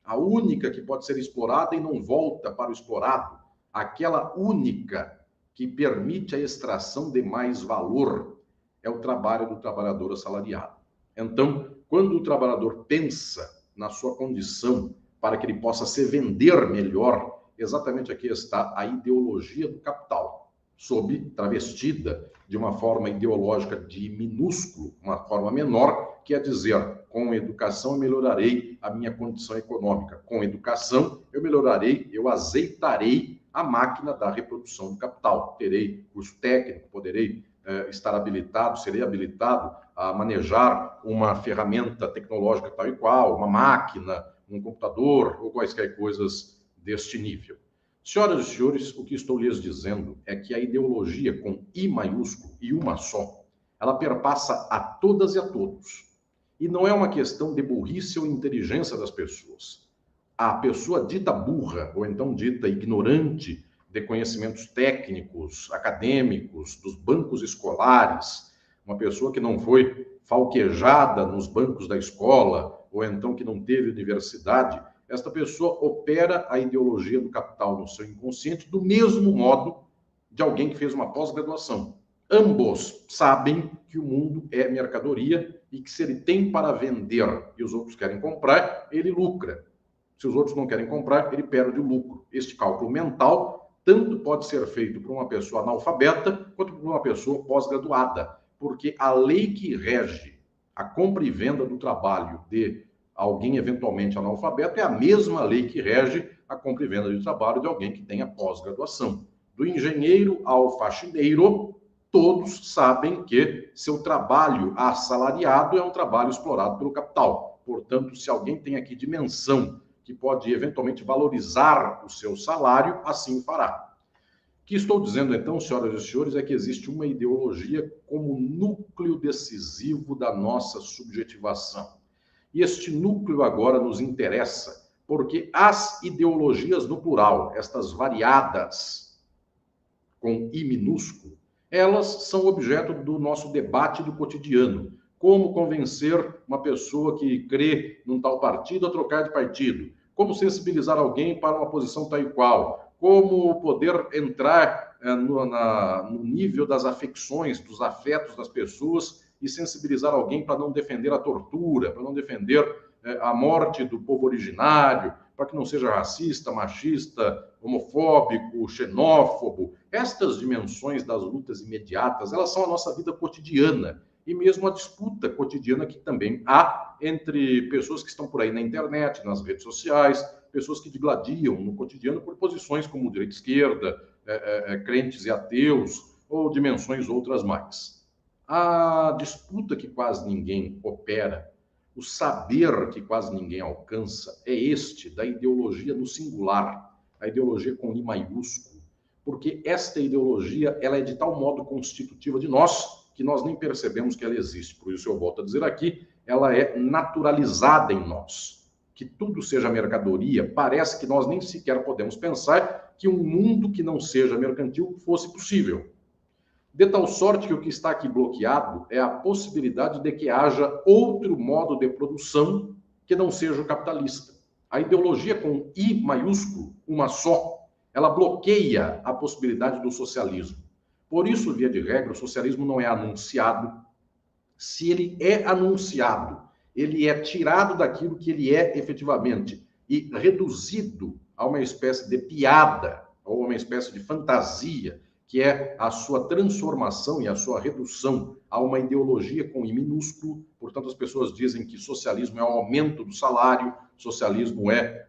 a única que pode ser explorada e não volta para o explorado, aquela única que permite a extração de mais valor, é o trabalho do trabalhador assalariado. Então, quando o trabalhador pensa na sua condição para que ele possa se vender melhor, exatamente aqui está a ideologia do capital, sob travestida de uma forma ideológica de minúsculo, uma forma menor, que é dizer: com educação eu melhorarei a minha condição econômica, com educação eu melhorarei, eu azeitarei a máquina da reprodução do capital, terei curso técnico, poderei estar habilitado, serei habilitado a manejar uma ferramenta tecnológica tal e qual, uma máquina, um computador ou quaisquer coisas deste nível. Senhoras e senhores, o que estou lhes dizendo é que a ideologia com I maiúsculo e uma só, ela perpassa a todas e a todos. E não é uma questão de burrice ou inteligência das pessoas. A pessoa dita burra, ou então dita ignorante de conhecimentos técnicos, acadêmicos, dos bancos escolares, uma pessoa que não foi falquejada nos bancos da escola, ou então que não teve universidade, esta pessoa opera a ideologia do capital no seu inconsciente do mesmo modo de alguém que fez uma pós-graduação. Ambos sabem que o mundo é mercadoria e que se ele tem para vender e os outros querem comprar, ele lucra. Se os outros não querem comprar, ele perde o lucro. Este cálculo mental tanto pode ser feito por uma pessoa analfabeta quanto por uma pessoa pós-graduada, porque a lei que rege a compra e venda do trabalho de alguém eventualmente analfabeto é a mesma lei que rege a compra e venda de trabalho de alguém que tenha pós-graduação. Do engenheiro ao faxineiro, todos sabem que seu trabalho assalariado é um trabalho explorado pelo capital. Portanto, se alguém tem aqui dimensão que pode eventualmente valorizar o seu salário, assim fará. O que estou dizendo então, senhoras e senhores, é que existe uma ideologia como núcleo decisivo da nossa subjetivação. E este núcleo agora nos interessa, porque as ideologias no plural, estas variadas, com I minúsculo, elas são objeto do nosso debate do cotidiano. Como convencer uma pessoa que crê num tal partido a trocar de partido? Como sensibilizar alguém para uma posição tal e qual? Como poder entrar no nível das afecções, dos afetos das pessoas e sensibilizar alguém para não defender a tortura, para não defender a morte do povo originário, para que não seja racista, machista, homofóbico, xenófobo. Estas dimensões das lutas imediatas, elas são a nossa vida cotidiana e mesmo a disputa cotidiana que também há entre pessoas que estão por aí na internet, nas redes sociais, pessoas que digladiam no cotidiano por posições como direita e esquerda, crentes e ateus, ou dimensões outras mais. A disputa que quase ninguém opera, o saber que quase ninguém alcança, é este da ideologia no singular, a ideologia com I maiúsculo, porque esta ideologia ela é de tal modo constitutiva de nós que nós nem percebemos que ela existe. Por isso eu volto a dizer aqui, ela é naturalizada em nós. Que tudo seja mercadoria, parece que nós nem sequer podemos pensar que um mundo que não seja mercantil fosse possível. De tal sorte que o que está aqui bloqueado é a possibilidade de que haja outro modo de produção que não seja o capitalista. A ideologia com I maiúsculo, uma só, ela bloqueia a possibilidade do socialismo. Por isso, via de regra, o socialismo não é anunciado. Se ele é anunciado, ele é tirado daquilo que ele é efetivamente e reduzido a uma espécie de piada ou uma espécie de fantasia que é a sua transformação e a sua redução a uma ideologia com I minúsculo. Portanto, as pessoas dizem que socialismo é o aumento do salário, socialismo é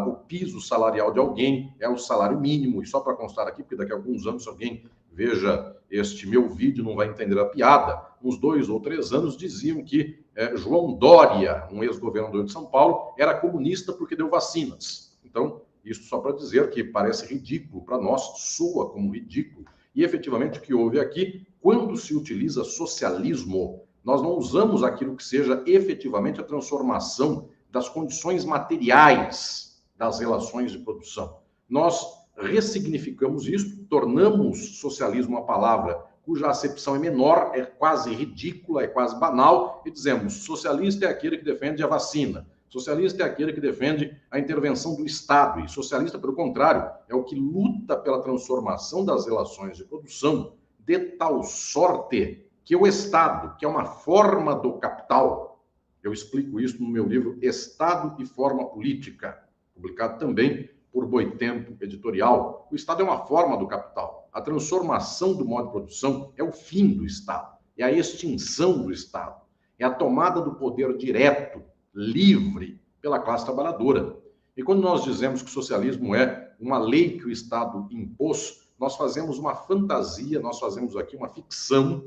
o piso salarial de alguém, é o salário mínimo. E só para constar aqui, porque daqui a alguns anos, se alguém veja este meu vídeo, não vai entender a piada, uns 2 ou 3 anos diziam que João Dória, um ex-governador de São Paulo, era comunista porque deu vacinas. Então, isso só para dizer que parece ridículo para nós, soa como ridículo. E efetivamente o que houve aqui, quando se utiliza socialismo, nós não usamos aquilo que seja efetivamente a transformação das condições materiais das relações de produção. Nós ressignificamos isso, tornamos socialismo uma palavra cuja acepção é menor, é quase ridícula, é quase banal, e dizemos: socialista é aquele que defende a vacina. Socialista é aquele que defende a intervenção do Estado, e socialista, pelo contrário, é o que luta pela transformação das relações de produção de tal sorte que o Estado, que é uma forma do capital, eu explico isso no meu livro Estado e Forma Política, publicado também por Boitempo Editorial. O Estado é uma forma do capital. A transformação do modo de produção é o fim do Estado, é a extinção do Estado, é a tomada do poder direto, livre pela classe trabalhadora. E quando nós dizemos que o socialismo é uma lei que o Estado impôs, nós fazemos uma fantasia, nós fazemos aqui uma ficção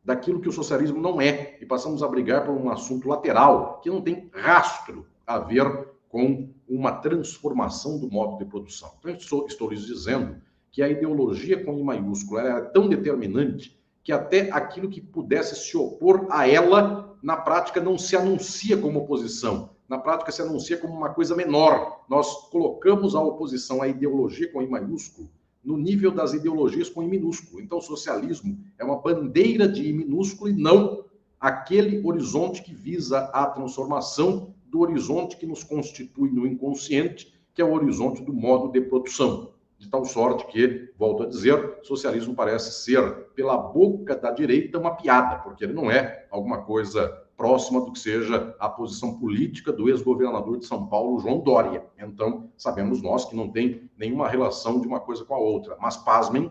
daquilo que o socialismo não é, e passamos a brigar por um assunto lateral, que não tem rastro a ver com uma transformação do modo de produção. Então, estou lhes dizendo que a ideologia com I maiúsculo é tão determinante que até aquilo que pudesse se opor a ela, na prática, não se anuncia como oposição. Na prática, se anuncia como uma coisa menor. Nós colocamos a oposição à ideologia com I maiúsculo no nível das ideologias com I minúsculo. Então, o socialismo é uma bandeira de I minúsculo e não aquele horizonte que visa a transformação do horizonte que nos constitui no inconsciente, que é o horizonte do modo de produção. De tal sorte que, volto a dizer, socialismo parece ser, pela boca da direita, uma piada, porque ele não é alguma coisa próxima do que seja a posição política do ex-governador de São Paulo, João Dória. Então, sabemos nós que não tem nenhuma relação de uma coisa com a outra. Mas, pasmem,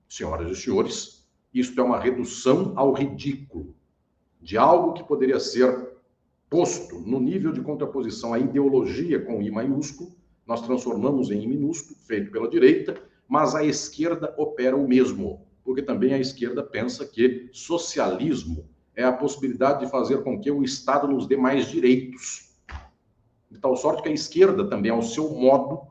senhoras e senhores, isto é uma redução ao ridículo de algo que poderia ser posto no nível de contraposição à ideologia com I maiúsculo, nós transformamos em I minúsculo, feito pela direita, mas a esquerda opera o mesmo, porque também a esquerda pensa que socialismo é a possibilidade de fazer com que o Estado nos dê mais direitos. De tal sorte que a esquerda também, ao seu modo,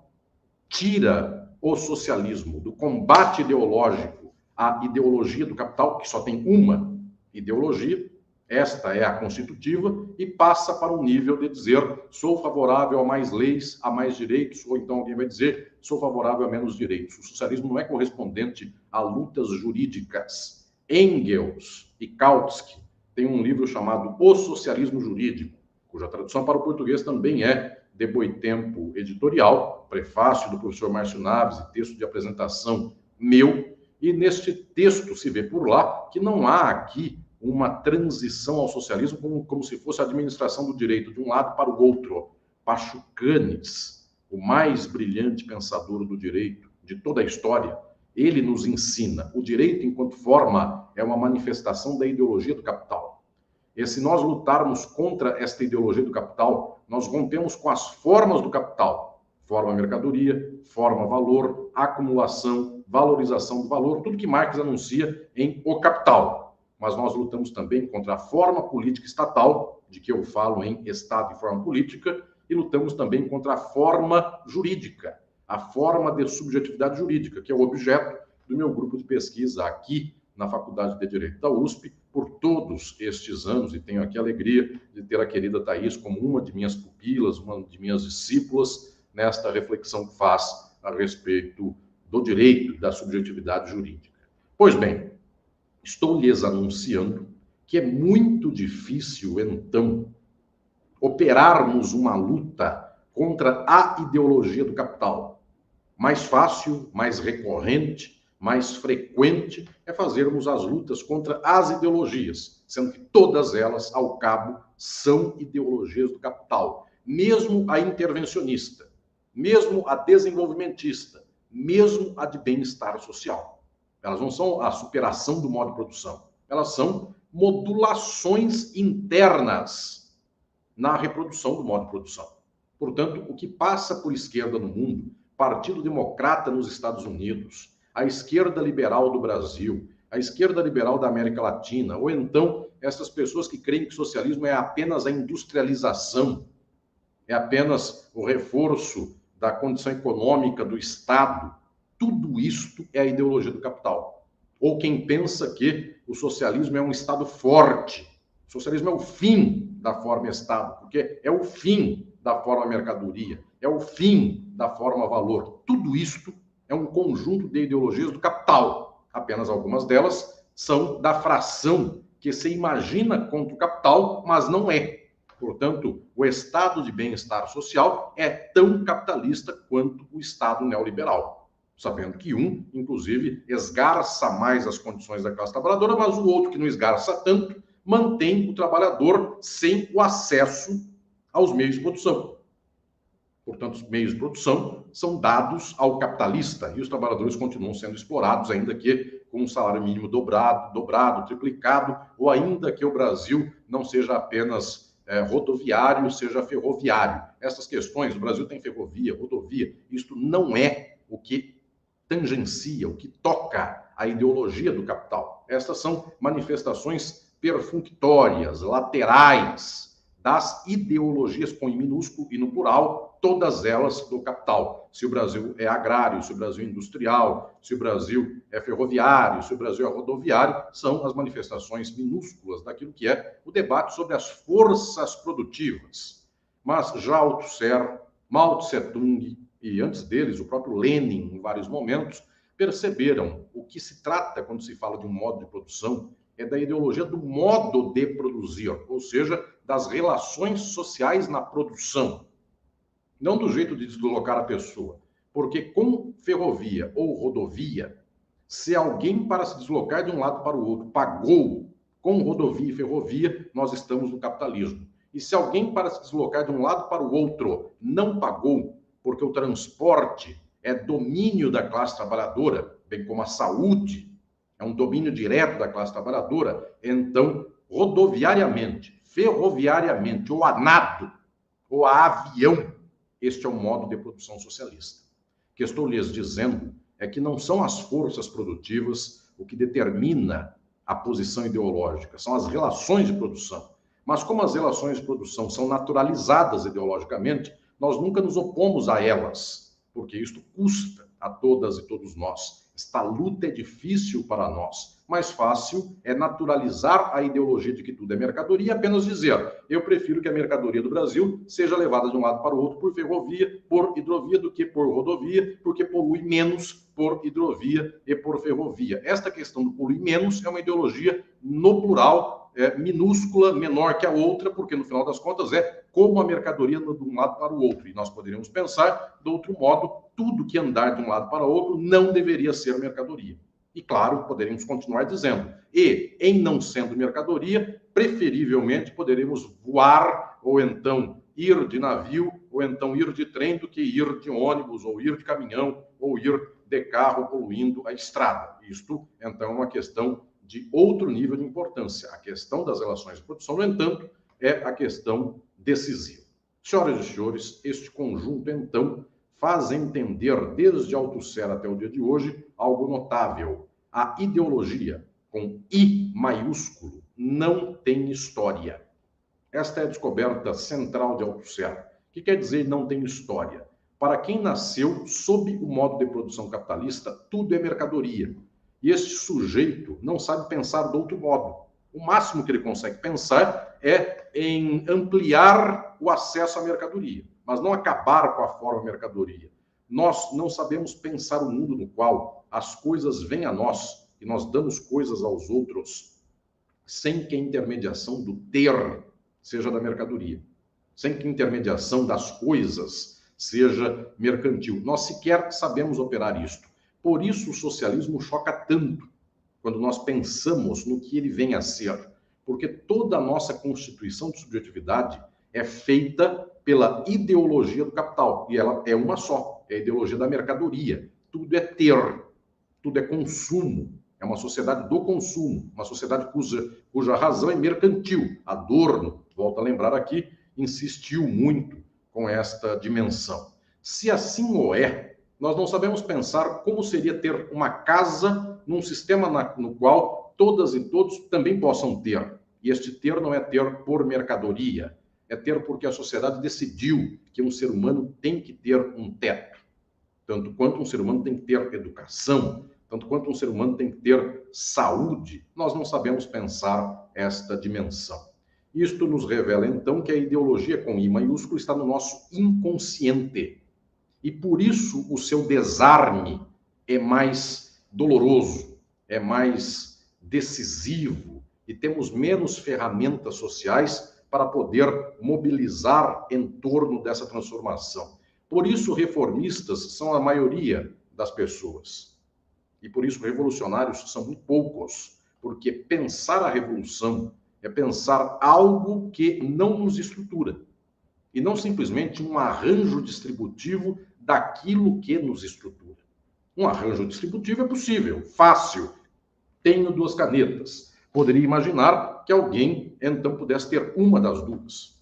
tira o socialismo do combate ideológico à ideologia do capital, que só tem uma ideologia, esta é a constitutiva, e passa para o nível de dizer: sou favorável a mais leis, a mais direitos, ou então alguém vai dizer: sou favorável a menos direitos. O socialismo não é correspondente a lutas jurídicas. Engels e Kautsky têm um livro chamado O Socialismo Jurídico, cuja tradução para o português também é de Boitempo Editorial, prefácio do professor Márcio Naves e texto de apresentação meu, e neste texto se vê por lá que não há aqui uma transição ao socialismo como se fosse a administração do direito de um lado para o outro. Pachucanes, o mais brilhante pensador do direito de toda a história, ele nos ensina: o direito, enquanto forma, é uma manifestação da ideologia do capital. E se nós lutarmos contra esta ideologia do capital, nós rompemos com as formas do capital. Forma mercadoria, forma valor, acumulação, valorização do valor, tudo que Marx anuncia em O Capital. Mas nós lutamos também contra a forma política estatal, de que eu falo em Estado e Forma Política, e lutamos também contra a forma jurídica, a forma de subjetividade jurídica, que é o objeto do meu grupo de pesquisa aqui na Faculdade de Direito da USP, por todos estes anos, e tenho aqui a alegria de ter a querida Thaís como uma de minhas pupilas, uma de minhas discípulas, nesta reflexão que faz a respeito do direito da subjetividade jurídica. Pois bem, estou lhes anunciando que é muito difícil, então, operarmos uma luta contra a ideologia do capital. Mais fácil, mais recorrente, mais frequente é fazermos as lutas contra as ideologias, sendo que todas elas, ao cabo, são ideologias do capital. Mesmo a intervencionista, mesmo a desenvolvimentista, mesmo a de bem-estar social. Elas não são a superação do modo de produção. Elas são modulações internas na reprodução do modo de produção. Portanto, o que passa por esquerda no mundo, Partido Democrata nos Estados Unidos, a esquerda liberal do Brasil, a esquerda liberal da América Latina, ou então essas pessoas que creem que o socialismo é apenas a industrialização, é apenas o reforço da condição econômica do Estado, tudo isto é a ideologia do capital. Ou quem pensa que o socialismo é um Estado forte, o socialismo é o fim da forma Estado, porque é o fim da forma mercadoria, é o fim da forma valor. Tudo isto é um conjunto de ideologias do capital. Apenas algumas delas são da fração que se imagina contra o capital, mas não é. Portanto, o estado de bem-estar social é tão capitalista quanto o estado neoliberal. Sabendo que um, inclusive, esgarça mais as condições da classe trabalhadora, mas o outro, que não esgarça tanto, mantém o trabalhador sem o acesso aos meios de produção. Portanto, os meios de produção são dados ao capitalista e os trabalhadores continuam sendo explorados, ainda que com um salário mínimo dobrado, triplicado, ou ainda que o Brasil não seja apenas rodoviário, seja ferroviário. Essas questões, o Brasil tem ferrovia, rodovia, isto não é o que tangencia, o que toca a ideologia do capital. Estas são manifestações perfunctórias, laterais, das ideologias com I minúsculo e no plural, todas elas do capital. Se o Brasil é agrário, se o Brasil é industrial, se o Brasil é ferroviário, se o Brasil é rodoviário, são as manifestações minúsculas daquilo que é o debate sobre as forças produtivas. Mas já Althusser, Mao Tse-tung e antes deles o próprio Lenin, em vários momentos, perceberam o que se trata quando se fala de um modo de produção, é da ideologia do modo de produzir, ou seja, das relações sociais na produção, não do jeito de deslocar a pessoa. Porque com ferrovia ou rodovia, se alguém para se deslocar de um lado para o outro pagou com rodovia e ferrovia, nós estamos no capitalismo. E se alguém para se deslocar de um lado para o outro não pagou, porque o transporte é domínio da classe trabalhadora, bem como a saúde, é um domínio direto da classe trabalhadora, então, rodoviariamente, ferroviariamente, ou a nado, ou a avião, este é o modo de produção socialista. O que estou lhes dizendo é que não são as forças produtivas o que determina a posição ideológica, são as relações de produção. Mas como as relações de produção são naturalizadas ideologicamente, nós nunca nos opomos a elas, porque isto custa a todas e todos nós. Esta luta é difícil para nós. Mais fácil é naturalizar a ideologia de que tudo é mercadoria e apenas dizer: eu prefiro que a mercadoria do Brasil seja levada de um lado para o outro por ferrovia, por hidrovia, do que por rodovia, porque polui menos por hidrovia e por ferrovia. Esta questão do polui menos é uma ideologia no plural, minúscula, menor que a outra, porque no final das contas é como a mercadoria de um lado para o outro. E nós poderíamos pensar, de outro modo, tudo que andar de um lado para o outro não deveria ser mercadoria. E claro, poderíamos continuar dizendo, e em não sendo mercadoria, preferivelmente poderíamos voar, ou então ir de navio, ou então ir de trem, do que ir de ônibus, ou ir de caminhão, ou ir de carro poluindo a estrada. Isto, então, é uma questão de outro nível de importância. A questão das relações de produção, no entanto, é a questão decisiva. Senhoras e senhores, este conjunto, então, faz entender, desde Althusser até o dia de hoje, algo notável. A ideologia, com I maiúsculo, não tem história. Esta é a descoberta central de Althusser. O que quer dizer não tem história? Para quem nasceu sob o modo de produção capitalista, tudo é mercadoria. E este sujeito não sabe pensar de outro modo. O máximo que ele consegue pensar é em ampliar o acesso à mercadoria, mas não acabar com a forma mercadoria. Nós não sabemos pensar o mundo no qual as coisas vêm a nós e nós damos coisas aos outros sem que a intermediação do ter seja da mercadoria, sem que a intermediação das coisas seja mercantil. Nós sequer sabemos operar isto. Por isso o socialismo choca tanto quando nós pensamos no que ele vem a ser, porque toda a nossa constituição de subjetividade é feita pela ideologia do capital, e ela é uma só, é a ideologia da mercadoria. Tudo é ter, tudo é consumo, é uma sociedade do consumo, uma sociedade cuja razão é mercantil. Adorno, volto a lembrar aqui, insistiu muito com esta dimensão. Se assim o é, nós não sabemos pensar como seria ter uma casa num sistema no qual todas e todos também possam ter. E este ter não é ter por mercadoria, é ter porque a sociedade decidiu que um ser humano tem que ter um teto. Tanto quanto um ser humano tem que ter educação, tanto quanto um ser humano tem que ter saúde, nós não sabemos pensar esta dimensão. Isto nos revela, então, que a ideologia com I maiúsculo está no nosso inconsciente. E por isso o seu desarme é mais doloroso, é mais decisivo, e temos menos ferramentas sociais para poder mobilizar em torno dessa transformação. Por isso, reformistas são a maioria das pessoas. E por isso, revolucionários são muito poucos, porque pensar a revolução é pensar algo que não nos estrutura, e não simplesmente um arranjo distributivo daquilo que nos estrutura. Um arranjo distributivo é possível, fácil. Tenho 2 canetas. Poderia imaginar que alguém, então, pudesse ter uma das 2.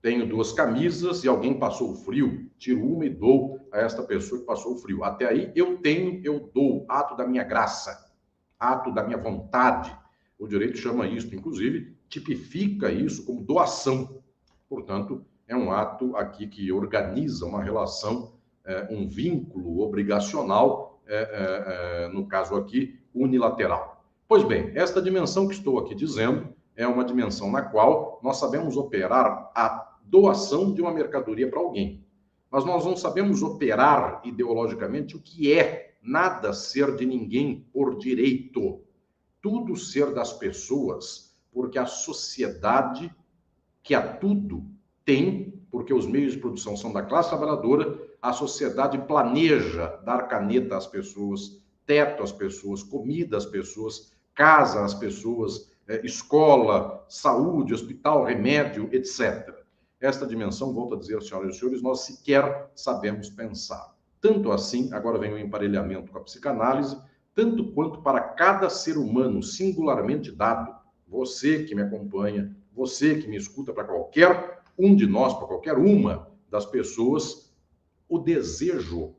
Tenho 2 camisas e alguém passou frio, tiro uma e dou a esta pessoa que passou frio. Até aí, eu tenho, eu dou, ato da minha graça, ato da minha vontade. O direito chama isso, inclusive, tipifica isso como doação. Portanto, é um ato aqui que organiza uma relação, um vínculo obrigacional, no caso aqui, unilateral. Pois bem, esta dimensão que estou aqui dizendo é uma dimensão na qual nós sabemos operar a doação de uma mercadoria para alguém. Mas nós não sabemos operar ideologicamente o que é nada ser de ninguém por direito. Tudo ser das pessoas, porque a sociedade, que a tudo tem, porque os meios de produção são da classe trabalhadora, a sociedade planeja dar caneta às pessoas, teto às pessoas, comida às pessoas, casa às pessoas, escola, saúde, hospital, remédio, etc. Esta dimensão, volto a dizer, senhoras e senhores, nós sequer sabemos pensar. Tanto assim, agora vem o emparelhamento com a psicanálise, tanto quanto para cada ser humano singularmente dado, você que me acompanha, você que me escuta, para qualquer um de nós, para qualquer uma das pessoas, o desejo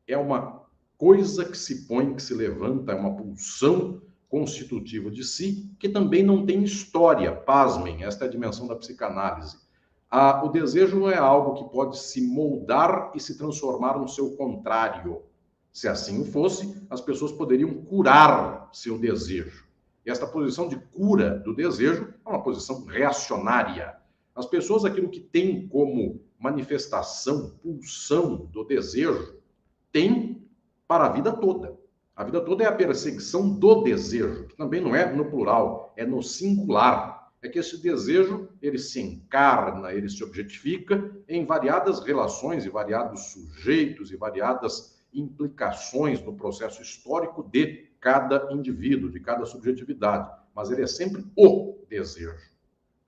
é uma coisa que se põe, que se levanta, é uma pulsão constitutiva de si, que também não tem história. Pasmem, esta é a dimensão da psicanálise. O desejo não é algo que pode se moldar e se transformar no seu contrário. Se assim o fosse, as pessoas poderiam curar seu desejo. E esta posição de cura do desejo é uma posição reacionária. As pessoas, aquilo que têm como manifestação, pulsão do desejo, têm para a vida toda. A vida toda é a perseguição do desejo, que também não é no plural, é no singular. É que esse desejo, ele se encarna, ele se objetifica em variadas relações e variados sujeitos e variadas implicações no processo histórico de cada indivíduo, de cada subjetividade. Mas ele é sempre o desejo.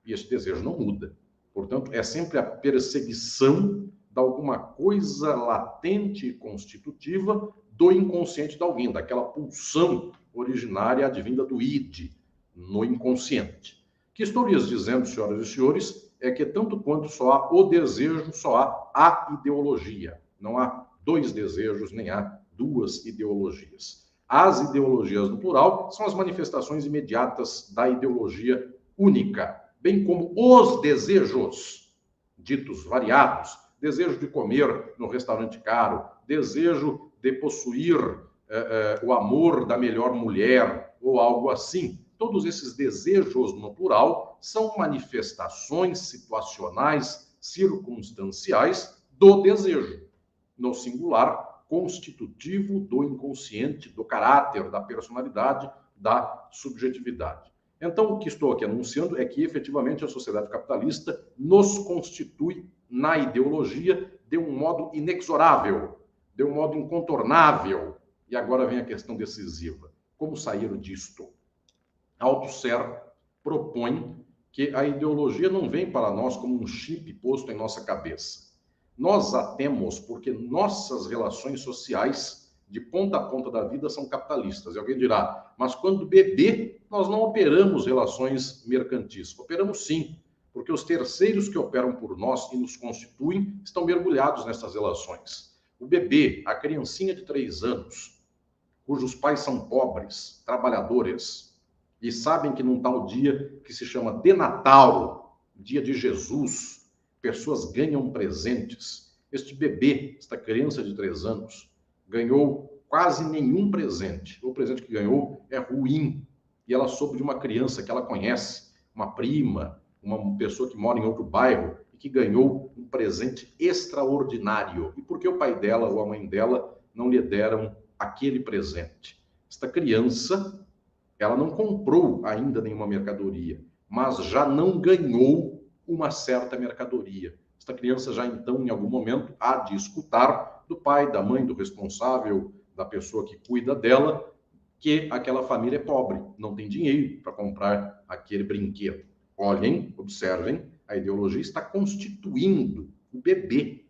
E esse desejo não muda. Portanto, é sempre a perseguição de alguma coisa latente e constitutiva do inconsciente de alguém, daquela pulsão originária advinda do id, no inconsciente. O que estou lhes dizendo, senhoras e senhores, é que tanto quanto só há o desejo, só há a ideologia. Não há 2 desejos, nem há 2 ideologias. As ideologias, no plural, são as manifestações imediatas da ideologia única, bem como os desejos, ditos variados, desejo de comer no restaurante caro, desejo de possuir o amor da melhor mulher, ou algo assim. Todos esses desejos, no plural, são manifestações situacionais, circunstanciais do desejo. No singular, constitutivo do inconsciente, do caráter, da personalidade, da subjetividade. Então, o que estou aqui anunciando é que, efetivamente, a sociedade capitalista nos constitui na ideologia de um modo inexorável, de um modo incontornável. E agora vem a questão decisiva. Como sair disto? Althusser propõe que a ideologia não vem para nós como um chip posto em nossa cabeça. Nós a temos porque nossas relações sociais de ponta a ponta da vida são capitalistas. E alguém dirá, mas quando bebê, nós não operamos relações mercantis. Operamos sim, porque os terceiros que operam por nós e nos constituem estão mergulhados nessas relações. O bebê, a criancinha de 3 anos, cujos pais são pobres, trabalhadores, e sabem que num tal dia que se chama de Natal, dia de Jesus, pessoas ganham presentes. Este bebê, esta criança de 3 anos, ganhou quase nenhum presente. O presente que ganhou é ruim. E ela soube de uma criança que ela conhece, uma prima, uma pessoa que mora em outro bairro, e que ganhou um presente extraordinário. E por que o pai dela ou a mãe dela não lhe deram aquele presente? Esta criança, ela não comprou ainda nenhuma mercadoria, mas já não ganhou uma certa mercadoria. Esta criança já então, em algum momento, há de escutar do pai, da mãe, do responsável, da pessoa que cuida dela, que aquela família é pobre, não tem dinheiro para comprar aquele brinquedo. Olhem, observem, a ideologia está constituindo o bebê,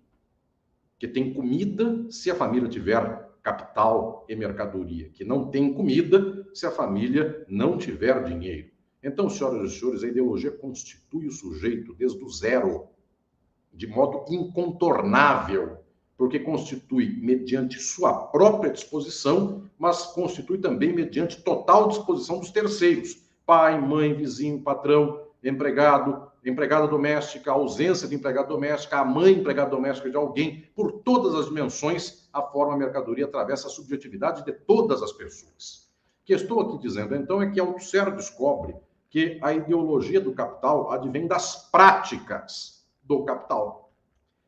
que tem comida se a família tiver capital e mercadoria, que não tem comida se a família não tiver dinheiro. Então, senhoras e senhores, a ideologia constitui o sujeito desde o zero, de modo incontornável, porque constitui mediante sua própria disposição, mas constitui também mediante total disposição dos terceiros, pai, mãe, vizinho, patrão, empregado, empregada doméstica, a ausência de empregada doméstica, a mãe empregada doméstica de alguém, por todas as dimensões, a forma mercadoria atravessa a subjetividade de todas as pessoas. O que estou aqui dizendo, então, é que Althusser descobre que a ideologia do capital advém das práticas do capital.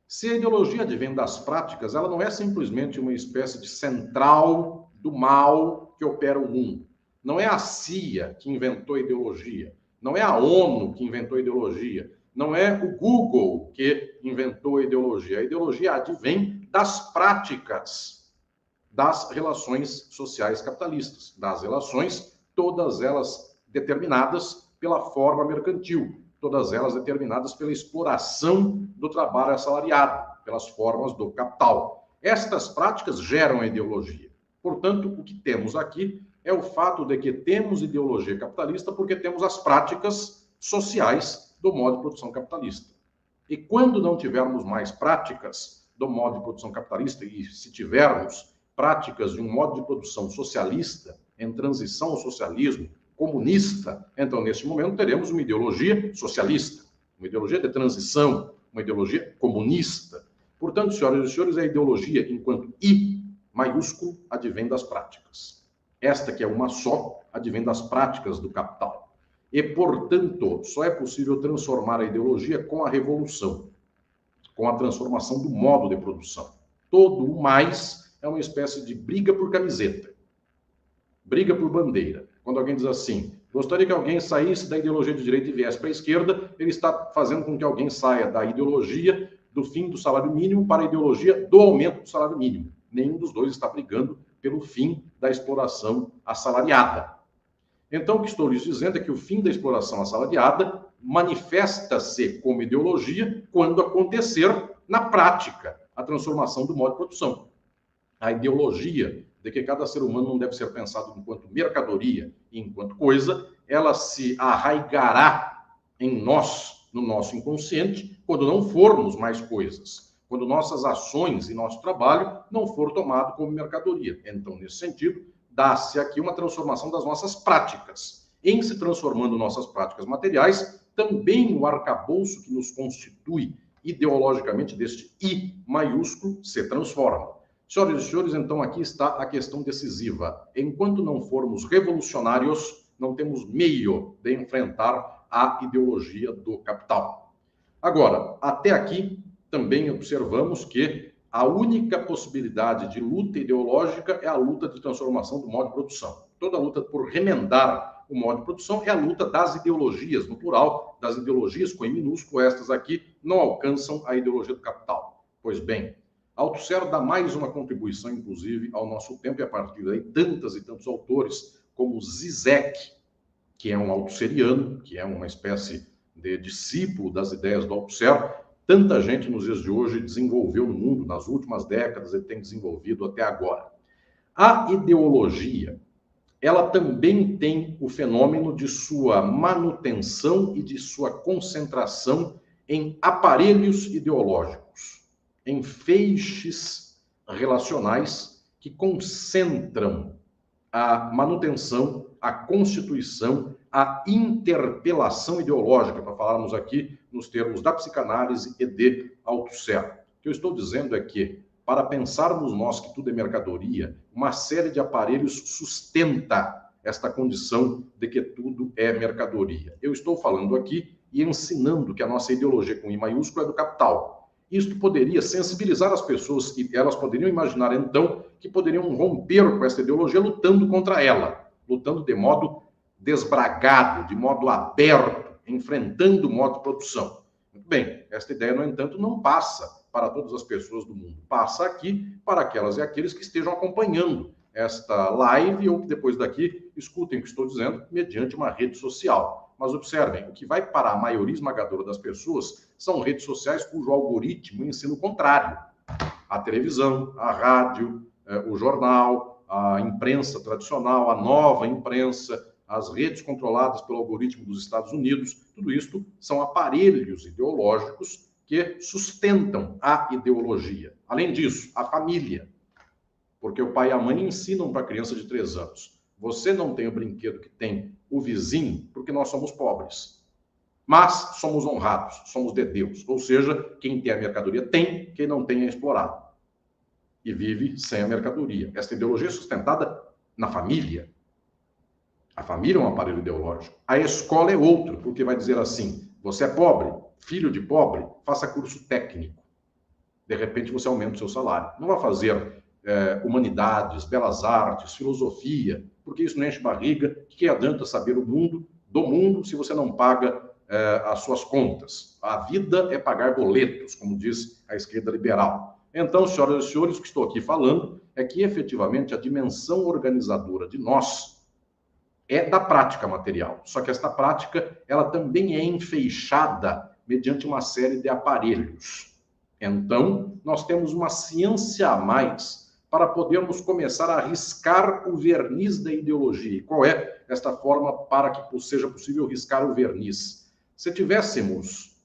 Se a ideologia advém das práticas, ela não é simplesmente uma espécie de central do mal que opera o mundo. Não é a CIA que inventou a ideologia. Não é a ONU que inventou a ideologia. Não é o Google que inventou a ideologia. A ideologia advém das práticas das relações sociais capitalistas, das relações, todas elas determinadas pela forma mercantil, todas elas determinadas pela exploração do trabalho assalariado, pelas formas do capital. Estas práticas geram a ideologia. Portanto, o que temos aqui é o fato de que temos ideologia capitalista porque temos as práticas sociais do modo de produção capitalista. E quando não tivermos mais práticas do modo de produção capitalista, e se tivermos práticas de um modo de produção socialista, em transição ao socialismo, comunista, então, nesse momento, teremos uma ideologia socialista, uma ideologia de transição, uma ideologia comunista. Portanto, senhoras e senhores, a ideologia, enquanto I maiúsculo, advém das práticas. Esta, que é uma só, advém das práticas do capital. E, portanto, só é possível transformar a ideologia com a revolução, com a transformação do modo de produção. Todo o mais é uma espécie de briga por camiseta, briga por bandeira. Quando alguém diz assim, gostaria que alguém saísse da ideologia de direita e viesse para a esquerda, ele está fazendo com que alguém saia da ideologia do fim do salário mínimo para a ideologia do aumento do salário mínimo. Nenhum dos dois está brigando pelo fim da exploração assalariada. Então, o que estou lhes dizendo é que o fim da exploração assalariada manifesta-se como ideologia quando acontecer, na prática, a transformação do modo de produção. A ideologia de que cada ser humano não deve ser pensado enquanto mercadoria e enquanto coisa, ela se arraigará em nós, no nosso inconsciente, quando não formos mais coisas, quando nossas ações e nosso trabalho não for tomado como mercadoria. Então, nesse sentido, dá-se aqui uma transformação das nossas práticas. Em se transformando nossas práticas materiais, também o arcabouço que nos constitui ideologicamente deste I maiúsculo se transforma. Senhoras e senhores, então aqui está a questão decisiva. Enquanto não formos revolucionários, não temos meio de enfrentar a ideologia do capital. Agora, até aqui, também observamos que a única possibilidade de luta ideológica é a luta de transformação do modo de produção. Toda luta por remendar o modo de produção é a luta das ideologias, no plural, das ideologias com I minúsculo, estas aqui não alcançam a ideologia do capital. Pois bem, Althusser dá mais uma contribuição, inclusive, ao nosso tempo, e a partir daí tantas e tantos autores, como Zizek, que é um althuseriano, que é uma espécie de discípulo das ideias do Althusser. Tanta gente nos dias de hoje desenvolveu no mundo, nas últimas décadas, e tem desenvolvido até agora. A ideologia, ela também tem o fenômeno de sua manutenção e de sua concentração em aparelhos ideológicos, em feixes relacionais que concentram a manutenção, a constituição, a interpelação ideológica, para falarmos aqui nos termos da psicanálise e de Althusser. O que eu estou dizendo é que, para pensarmos nós que tudo é mercadoria, uma série de aparelhos sustenta esta condição de que tudo é mercadoria. Eu estou falando aqui e ensinando que a nossa ideologia com I maiúsculo é do capital. Isto poderia sensibilizar as pessoas e elas poderiam imaginar, então, que poderiam romper com essa ideologia lutando contra ela, lutando de modo desbragado, de modo aberto, enfrentando o modo de produção. Muito bem, esta ideia, no entanto, não passa para todas as pessoas do mundo. Passa aqui para aquelas e aqueles que estejam acompanhando esta live ou que depois daqui escutem o que estou dizendo mediante uma rede social. Mas observem, o que vai para a maioria esmagadora das pessoas são redes sociais cujo algoritmo ensina o contrário. A televisão, a rádio, o jornal, a imprensa tradicional, a nova imprensa, as redes controladas pelo algoritmo dos Estados Unidos, tudo isto são aparelhos ideológicos que sustentam a ideologia. Além disso, a família. Porque o pai e a mãe ensinam para a criança de 3 anos. Você não tem o brinquedo que tem o vizinho porque nós somos pobres. Mas somos honrados, somos de Deus. Ou seja, quem tem a mercadoria tem, quem não tem é explorado. E vive sem a mercadoria. Esta ideologia é sustentada na família. A família é um aparelho ideológico. A escola é outro, porque vai dizer assim, você é pobre, filho de pobre, faça curso técnico. De repente você aumenta o seu salário. Não vai fazer humanidades, belas artes, filosofia, porque isso não enche barriga. O que adianta saber o mundo do mundo se você não paga as suas contas? A vida é pagar boletos, como diz a esquerda liberal. Então, senhoras e senhores, o que estou aqui falando é que, efetivamente, a dimensão organizadora de nós é da prática material. Só que esta prática, ela também é enfeixada mediante uma série de aparelhos. Então, nós temos uma ciência a mais para podermos começar a riscar o verniz da ideologia. E qual é esta forma para que seja possível riscar o verniz? Se tivéssemos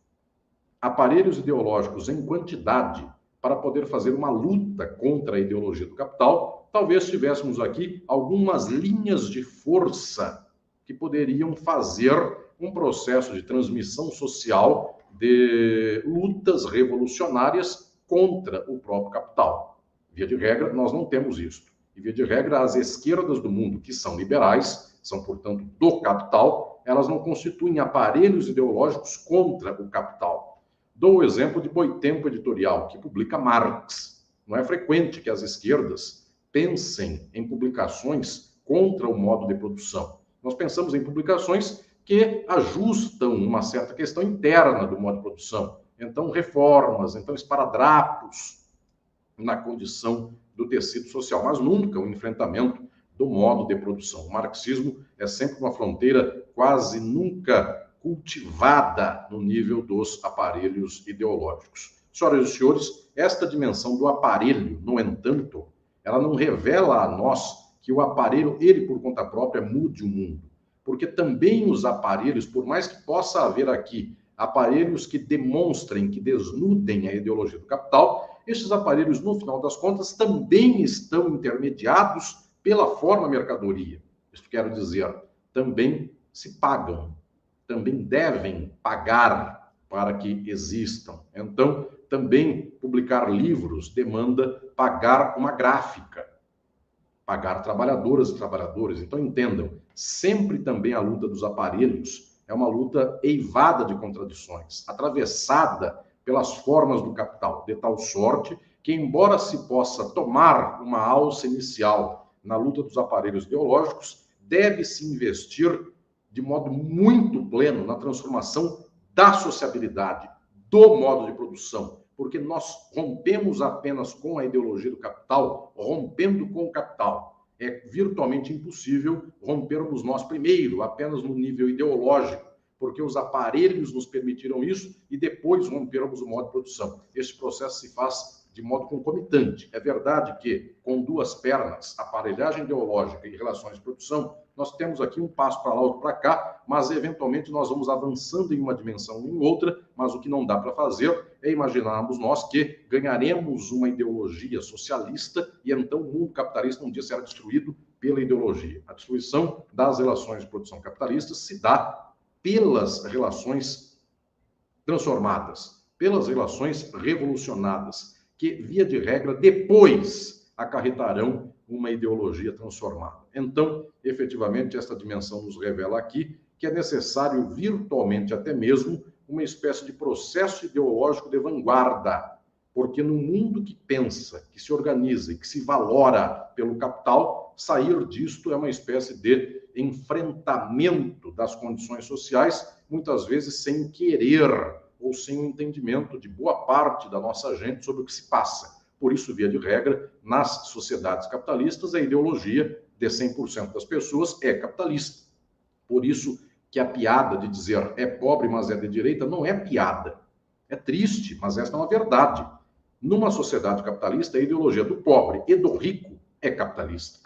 aparelhos ideológicos em quantidade para poder fazer uma luta contra a ideologia do capital, talvez tivéssemos aqui algumas linhas de força que poderiam fazer um processo de transmissão social de lutas revolucionárias contra o próprio capital. Via de regra, nós não temos isso. E via de regra, as esquerdas do mundo, que são liberais, são, portanto, do capital, elas não constituem aparelhos ideológicos contra o capital. Dou o exemplo de Boitempo Editorial, que publica Marx. Não é frequente que as esquerdas pensem em publicações contra o modo de produção. Nós pensamos em publicações que ajustam uma certa questão interna do modo de produção. Então, reformas, então, esparadrapos na condição do tecido social, mas nunca o enfrentamento do modo de produção. O marxismo é sempre uma fronteira quase nunca cultivada no nível dos aparelhos ideológicos. Senhoras e senhores, esta dimensão do aparelho, no entanto, ela não revela a nós que o aparelho, ele por conta própria, mude o mundo. Porque também os aparelhos, por mais que possa haver aqui aparelhos que demonstrem, que desnudem a ideologia do capital, estes aparelhos, no final das contas, também estão intermediados pela forma mercadoria. Isto quero dizer, também se pagam, também devem pagar para que existam. Então, também publicar livros demanda pagar uma gráfica, pagar trabalhadoras e trabalhadores. Então, entendam, sempre também a luta dos aparelhos é uma luta eivada de contradições, atravessada pelas formas do capital, de tal sorte que, embora se possa tomar uma alça inicial na luta dos aparelhos ideológicos, deve-se investir de modo muito pleno na transformação da sociabilidade, do modo de produção, porque nós rompemos apenas com a ideologia do capital, rompendo com o capital. É virtualmente impossível rompermos nós primeiro, apenas no nível ideológico, porque os aparelhos nos permitiram isso e depois rompermos o modo de produção. Este processo se faz de modo concomitante. É verdade que, com duas pernas, aparelhagem ideológica e relações de produção, nós temos aqui um passo para lá, outro para cá, mas eventualmente nós vamos avançando em uma dimensão ou em outra, mas o que não dá para fazer é imaginarmos nós que ganharemos uma ideologia socialista e então o mundo capitalista um dia será destruído pela ideologia. A destruição das relações de produção capitalistas se dá pelas relações transformadas, pelas relações revolucionadas, que, via de regra, depois acarretarão uma ideologia transformada. Então, efetivamente, esta dimensão nos revela aqui que é necessário virtualmente até mesmo uma espécie de processo ideológico de vanguarda, porque no mundo que pensa, que se organiza e que se valora pelo capital, sair disto é uma espécie de enfrentamento das condições sociais, muitas vezes sem querer ou sem o entendimento de boa parte da nossa gente sobre o que se passa. Por isso, via de regra, nas sociedades capitalistas, a ideologia de 100% das pessoas é capitalista. Por isso que a piada de dizer é pobre, mas é de direita, não é piada. É triste, mas esta é uma verdade. Numa sociedade capitalista, a ideologia do pobre e do rico é capitalista.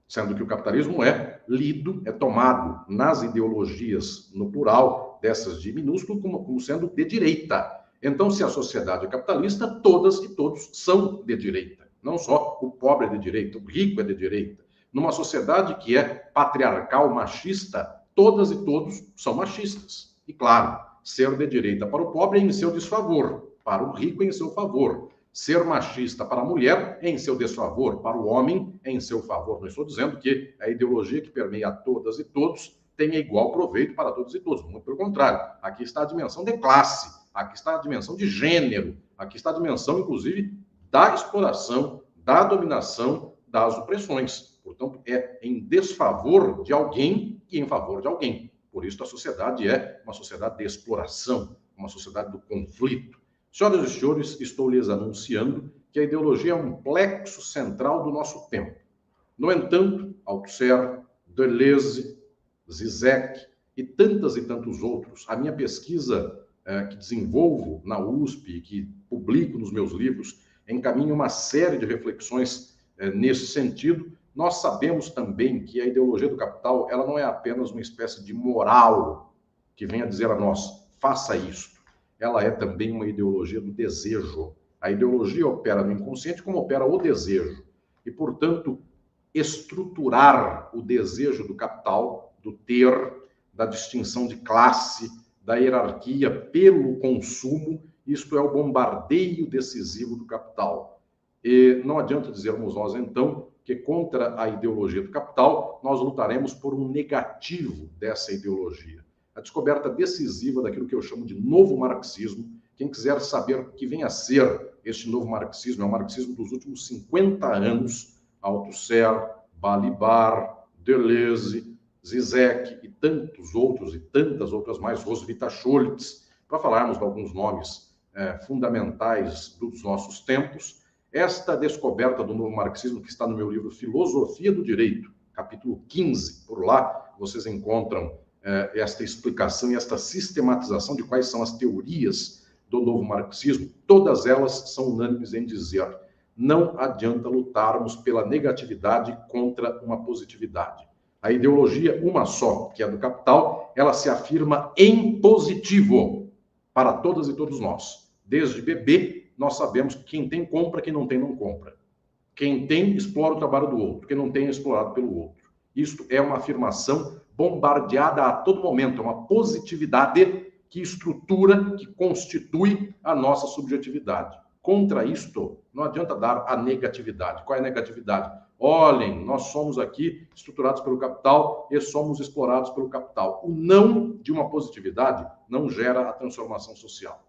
Sendo que o capitalismo é lido, é tomado nas ideologias, no plural, dessas de minúsculo, como sendo de direita. Então, se a sociedade é capitalista, todas e todos são de direita. Não só o pobre é de direita, o rico é de direita. Numa sociedade que é patriarcal, machista, todas e todos são machistas. E, claro, ser de direita para o pobre é em seu desfavor, para o rico é em seu favor. Ser machista para a mulher é em seu desfavor, para o homem é em seu favor. Não estou dizendo que a ideologia que permeia todas e todos tenha igual proveito para todos e todos. Muito pelo contrário. Aqui está a dimensão de classe, aqui está a dimensão de gênero, aqui está a dimensão, inclusive, da exploração, da dominação, das opressões. Portanto, é em desfavor de alguém e em favor de alguém. Por isso, a sociedade é uma sociedade de exploração, uma sociedade do conflito. Senhoras e senhores, estou lhes anunciando que a ideologia é um plexo central do nosso tempo. No entanto, Althusser, Deleuze, Zizek e tantos outros, a minha pesquisa que desenvolvo na USP e que publico nos meus livros, encaminha uma série de reflexões nesse sentido. Nós sabemos também que a ideologia do capital ela não é apenas uma espécie de moral que vem a dizer a nós, faça isto. Ela é também uma ideologia do desejo. A ideologia opera no inconsciente como opera o desejo. E, portanto, estruturar o desejo do capital, do ter, da distinção de classe, da hierarquia pelo consumo, isto é o bombardeio decisivo do capital. E não adianta dizermos nós, então, que contra a ideologia do capital, nós lutaremos por um negativo dessa ideologia. A descoberta decisiva daquilo que eu chamo de novo marxismo. Quem quiser saber o que vem a ser este novo marxismo, é o marxismo dos últimos 50 anos, Althusser, Balibar, Deleuze, Zizek e tantos outros, e tantas outras mais, Roswitha Scholz, para falarmos de alguns nomes fundamentais dos nossos tempos. Esta descoberta do novo marxismo, que está no meu livro Filosofia do Direito, capítulo 15, por lá vocês encontram esta explicação e esta sistematização de quais são as teorias do novo marxismo, todas elas são unânimes em dizer: não adianta lutarmos pela negatividade contra uma positividade. A ideologia, uma só, que é do capital, ela se afirma em positivo para todas e todos nós. Desde bebê, nós sabemos que quem tem compra, quem não tem não compra. Quem tem explora o trabalho do outro, quem não tem é explorado pelo outro. Isto é uma afirmação bombardeada a todo momento, é uma positividade que estrutura, que constitui a nossa subjetividade. Contra isto, não adianta dar a negatividade. Qual é a negatividade? Olhem, nós somos aqui estruturados pelo capital e somos explorados pelo capital. O não de uma positividade não gera a transformação social.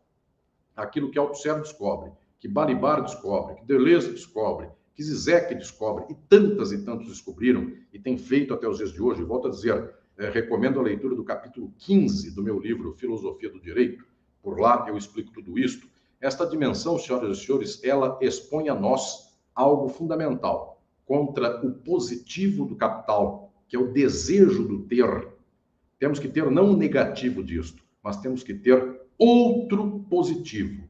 Aquilo que Althusser descobre, que Balibar descobre, que Deleuze descobre, que Zizek descobre, e tantos descobriram, e tem feito até os dias de hoje. Volto a dizer, recomendo a leitura do capítulo 15 do meu livro Filosofia do Direito. Por lá eu explico tudo isto. Esta dimensão, senhoras e senhores, ela expõe a nós algo fundamental contra o positivo do capital, que é o desejo do ter. Temos que ter não o negativo disto, mas temos que ter outro positivo.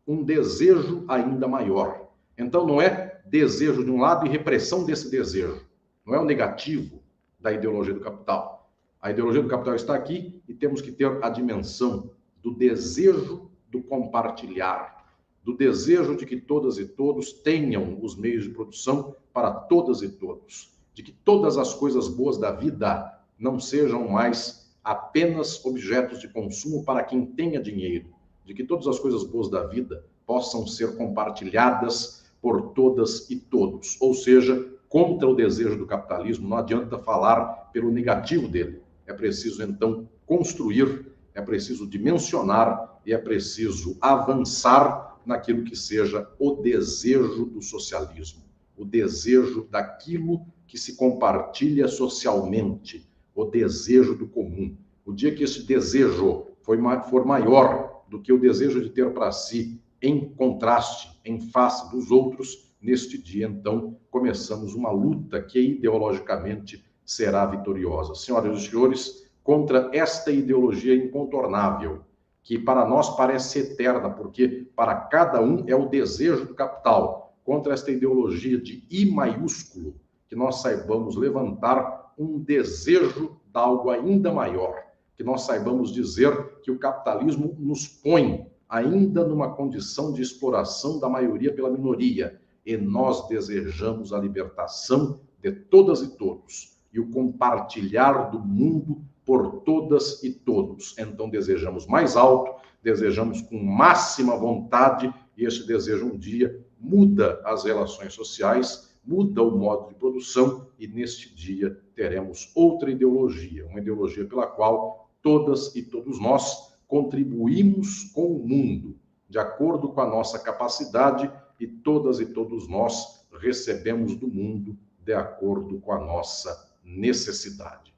um desejo ainda maior. Então, não é desejo de um lado e repressão desse desejo. Não é o negativo da ideologia do capital. A ideologia do capital está aqui e temos que ter a dimensão do desejo do compartilhar, do desejo de que todas e todos tenham os meios de produção para todas e todos, de que todas as coisas boas da vida não sejam mais apenas objetos de consumo para quem tenha dinheiro, de que todas as coisas boas da vida possam ser compartilhadas por todas e todos. Ou seja, contra o desejo do capitalismo, não adianta falar pelo negativo dele. É preciso, então, construir, é preciso dimensionar e é preciso avançar naquilo que seja o desejo do socialismo, o desejo daquilo que se compartilha socialmente, o desejo do comum. O dia que esse desejo for maior do que o desejo de ter para si, em contraste, em face dos outros, neste dia, então, começamos uma luta que ideologicamente será vitoriosa. Senhoras e senhores, contra esta ideologia incontornável, que para nós parece eterna, porque para cada um é o desejo do capital, contra esta ideologia de I maiúsculo, que nós saibamos levantar um desejo de algo ainda maior, que nós saibamos dizer que o capitalismo nos põe ainda numa condição de exploração da maioria pela minoria, e nós desejamos a libertação de todas e todos, e o compartilhar do mundo por todas e todos. Então desejamos mais alto, desejamos com máxima vontade, e este desejo um dia muda as relações sociais, muda o modo de produção, e neste dia teremos outra ideologia, uma ideologia pela qual todas e todos nós contribuímos com o mundo, de acordo com a nossa capacidade, e todas e todos nós recebemos do mundo de acordo com a nossa necessidade.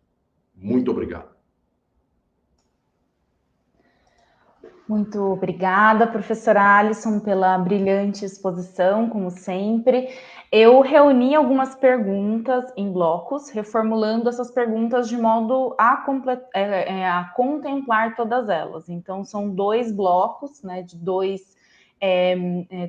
Muito obrigado. Muito obrigada, professora Alisson, pela brilhante exposição, como sempre. Eu reuni algumas perguntas em blocos, reformulando essas perguntas de modo a contemplar todas elas. Então, são 2 blocos, né, de 2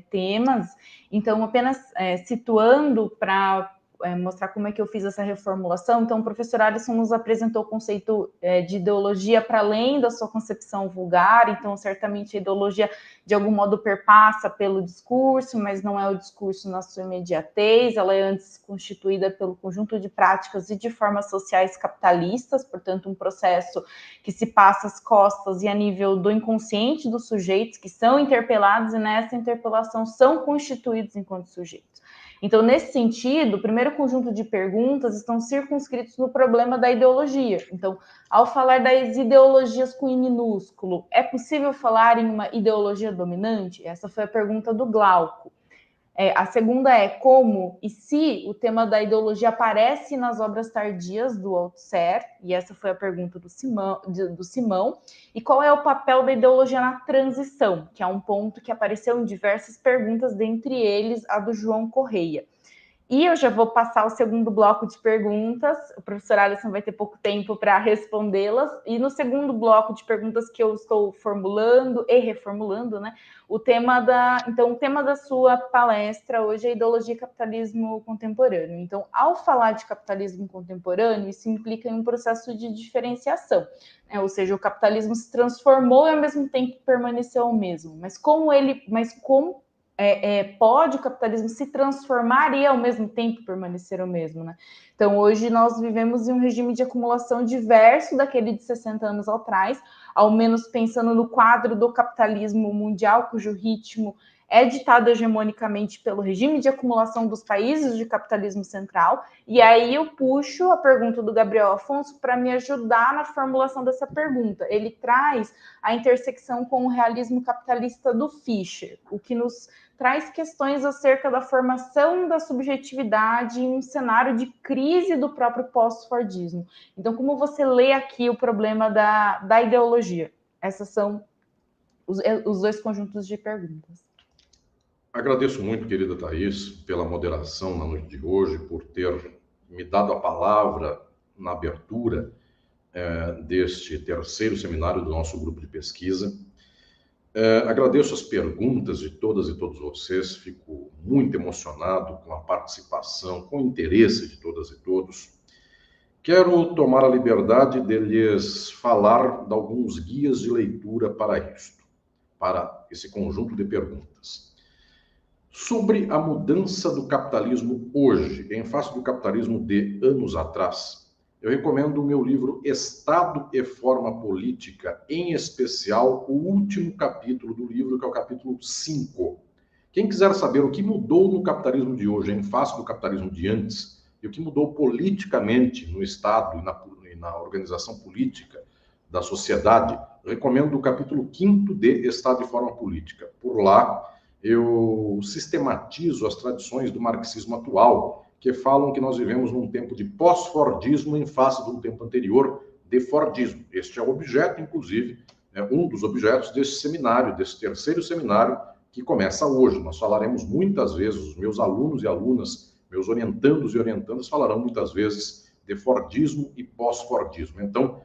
temas. Então, apenas situando para mostrar como é que eu fiz essa reformulação. Então, o professor Alisson nos apresentou o conceito de ideologia para além da sua concepção vulgar. Então, certamente a ideologia, de algum modo, perpassa pelo discurso, mas não é o discurso na sua imediatez. Ela é antes constituída pelo conjunto de práticas e de formas sociais capitalistas, portanto, um processo que se passa às costas e a nível do inconsciente dos sujeitos que são interpelados, e nessa interpelação são constituídos enquanto sujeitos. Então, nesse sentido, o primeiro conjunto de perguntas estão circunscritos no problema da ideologia. Então, ao falar das ideologias com I minúsculo, é possível falar em uma ideologia dominante? Essa foi a pergunta do Glauco. A segunda é como e se o tema da ideologia aparece nas obras tardias do Althusser, e essa foi a pergunta do Simão, e qual é o papel da ideologia na transição, que é um ponto que apareceu em diversas perguntas, dentre eles a do João Correia. E eu já vou passar o segundo bloco de perguntas, o professor Alisson vai ter pouco tempo para respondê-las, e no segundo bloco de perguntas que eu estou formulando e reformulando, né, o tema da sua palestra hoje é ideologia e capitalismo contemporâneo. Então, ao falar de capitalismo contemporâneo, isso implica em um processo de diferenciação, né? Ou seja, o capitalismo se transformou e ao mesmo tempo permaneceu o mesmo, mas como pode o capitalismo se transformar e ao mesmo tempo permanecer o mesmo, né? Então, hoje nós vivemos em um regime de acumulação diverso daquele de 60 anos atrás, ao menos pensando no quadro do capitalismo mundial, cujo ritmo é ditado hegemonicamente pelo regime de acumulação dos países de capitalismo central. E aí eu puxo a pergunta do Gabriel Afonso para me ajudar na formulação dessa pergunta. Ele traz a intersecção com o realismo capitalista do Fischer, o que nos traz questões acerca da formação da subjetividade em um cenário de crise do próprio pós-fordismo. Então, como você lê aqui o problema da ideologia? Esses são os 2 conjuntos de perguntas. Agradeço muito, querida Thaís, pela moderação na noite de hoje, por ter me dado a palavra na abertura deste terceiro seminário do nosso grupo de pesquisa. Agradeço as perguntas de todas e todos vocês, fico muito emocionado com a participação, com o interesse de todas e todos. Quero tomar a liberdade de lhes falar de alguns guias de leitura para isto, para esse conjunto de perguntas. Sobre a mudança do capitalismo hoje, em face do capitalismo de anos atrás, eu recomendo o meu livro Estado e Forma Política, em especial o último capítulo do livro, que é o capítulo 5. Quem quiser saber o que mudou no capitalismo de hoje, em face do capitalismo de antes, e o que mudou politicamente no Estado e na organização política da sociedade, eu recomendo o capítulo 5º de Estado e Forma Política. Por lá, eu sistematizo as tradições do marxismo atual, que falam que nós vivemos num tempo de pós-fordismo em face de um tempo anterior de fordismo. Este é o objeto, inclusive, um dos objetos desse seminário, desse terceiro seminário, que começa hoje. Nós falaremos muitas vezes, os meus alunos e alunas, meus orientandos e orientandas falarão muitas vezes de fordismo e pós-fordismo. Então,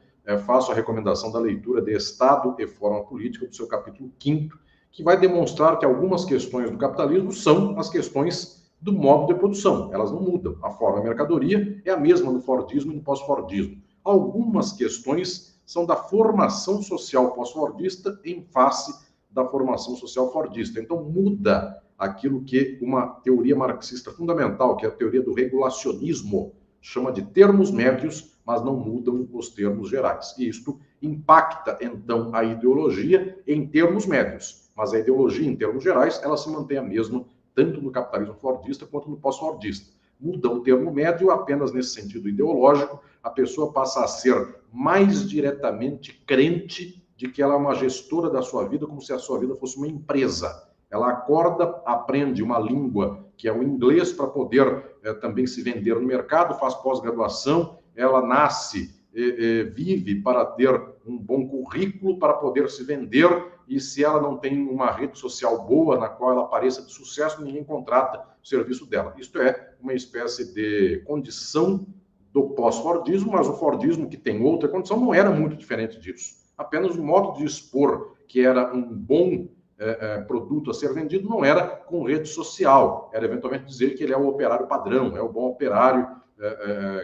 faço a recomendação da leitura de Estado e Forma Política, do seu capítulo 5º, que vai demonstrar que algumas questões do capitalismo são as questões do modo de produção. Elas não mudam. A forma da mercadoria é a mesma no fordismo e no pós-fordismo. Algumas questões são da formação social pós-fordista em face da formação social fordista. Então, muda aquilo que uma teoria marxista fundamental, que é a teoria do regulacionismo, chama de termos médios, mas não mudam os termos gerais. E isto impacta, então, a ideologia em termos médios. Mas a ideologia, em termos gerais, ela se mantém a mesma, tanto no capitalismo fordista quanto no pós-fordista. Muda o termo médio apenas nesse sentido ideológico, a pessoa passa a ser mais diretamente crente de que ela é uma gestora da sua vida, como se a sua vida fosse uma empresa. Ela acorda, aprende uma língua, que é o inglês, para poder também se vender no mercado, faz pós-graduação, ela nasce, vive para ter um bom currículo, para poder se vender, e se ela não tem uma rede social boa na qual ela apareça de sucesso, ninguém contrata o serviço dela. Isto é uma espécie de condição do pós-fordismo, mas o fordismo, que tem outra condição, não era muito diferente disso. Apenas o modo de expor que era um bom produto a ser vendido não era com rede social, era eventualmente dizer que ele é o operário padrão, é o bom operário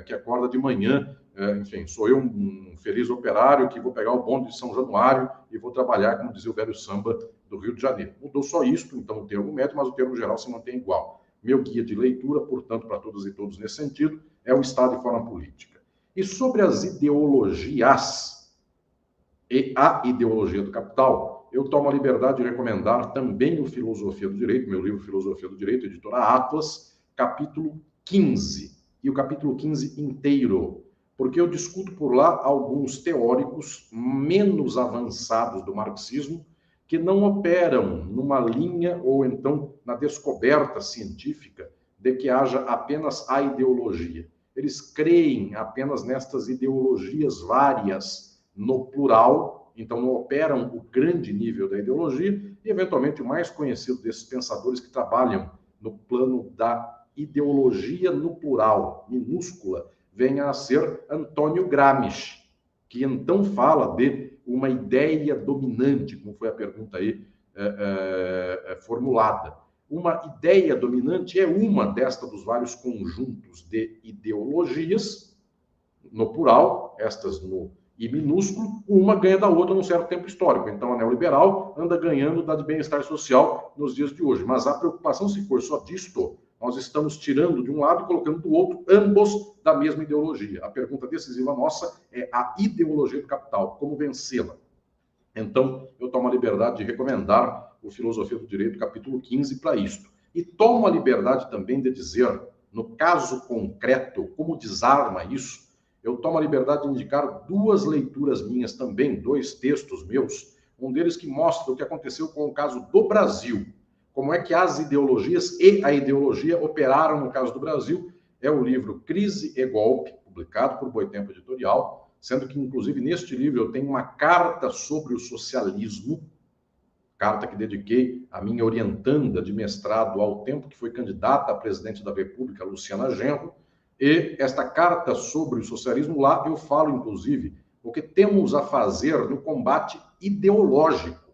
que acorda de manhã, enfim, sou eu um feliz operário que vou pegar o bonde de São Januário e vou trabalhar, como dizia o velho samba do Rio de Janeiro. Mudou só isto, então, o termo médio, mas o termo geral se mantém igual. Meu guia de leitura, portanto, para todas e todos nesse sentido, é o Estado e Forma Política. E sobre as ideologias e a ideologia do capital, eu tomo a liberdade de recomendar também o Filosofia do Direito, meu livro Filosofia do Direito, editora Atlas, capítulo 15. E o capítulo 15 inteiro, porque eu discuto por lá alguns teóricos menos avançados do marxismo que não operam numa linha ou então na descoberta científica de que haja apenas a ideologia. Eles creem apenas nestas ideologias várias no plural, então não operam o grande nível da ideologia, e eventualmente o mais conhecido desses pensadores que trabalham no plano da ideologia no plural, minúscula, venha a ser Antônio Gramsci, que então fala de uma ideia dominante, como foi a pergunta aí formulada. Uma ideia dominante é uma dos vários conjuntos de ideologias, no plural, estas no I minúsculo, uma ganha da outra num certo tempo histórico. Então, a neoliberal anda ganhando da de bem-estar social nos dias de hoje. Mas a preocupação, se for só disto, nós estamos tirando de um lado e colocando do outro, ambos da mesma ideologia. A pergunta decisiva nossa é a ideologia do capital, como vencê-la. Então, eu tomo a liberdade de recomendar o Filosofia do Direito, capítulo 15, para isto. E tomo a liberdade também de dizer, no caso concreto, como desarma isso, eu tomo a liberdade de indicar duas leituras minhas também, dois textos meus, um deles que mostra o que aconteceu com o caso do Brasil, como é que as ideologias e a ideologia operaram no caso do Brasil, é o livro Crise e Golpe, publicado por Boitempo Editorial, sendo que, inclusive, neste livro eu tenho uma carta sobre o socialismo, carta que dediquei à minha orientanda de mestrado ao tempo, que foi candidata a presidente da República, Luciana Genro, e esta carta sobre o socialismo, lá eu falo, inclusive, o que temos a fazer no combate ideológico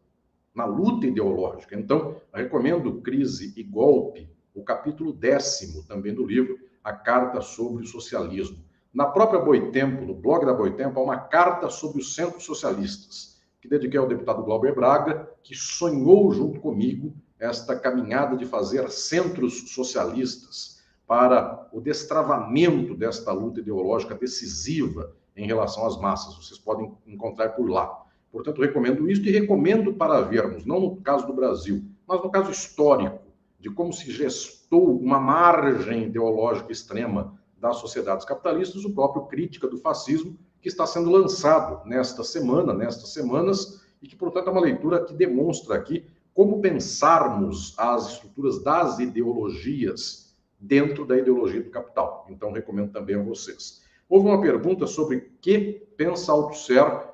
na luta ideológica. Então, recomendo Crise e Golpe, o capítulo 10º também do livro, A Carta sobre o Socialismo. Na própria Boitempo, no blog da Boitempo, há uma carta sobre os centros socialistas, que dediquei ao deputado Glauber Braga, que sonhou junto comigo esta caminhada de fazer centros socialistas para o destravamento desta luta ideológica decisiva em relação às massas. Vocês podem encontrar por lá. Portanto, recomendo isso e recomendo para vermos, não no caso do Brasil, mas no caso histórico, de como se gestou uma margem ideológica extrema das sociedades capitalistas, o próprio Crítica do Fascismo, que está sendo lançado nestas semanas, e que, portanto, é uma leitura que demonstra aqui como pensarmos as estruturas das ideologias dentro da ideologia do capital. Então, recomendo também a vocês. Houve uma pergunta sobre o que pensa Althusser,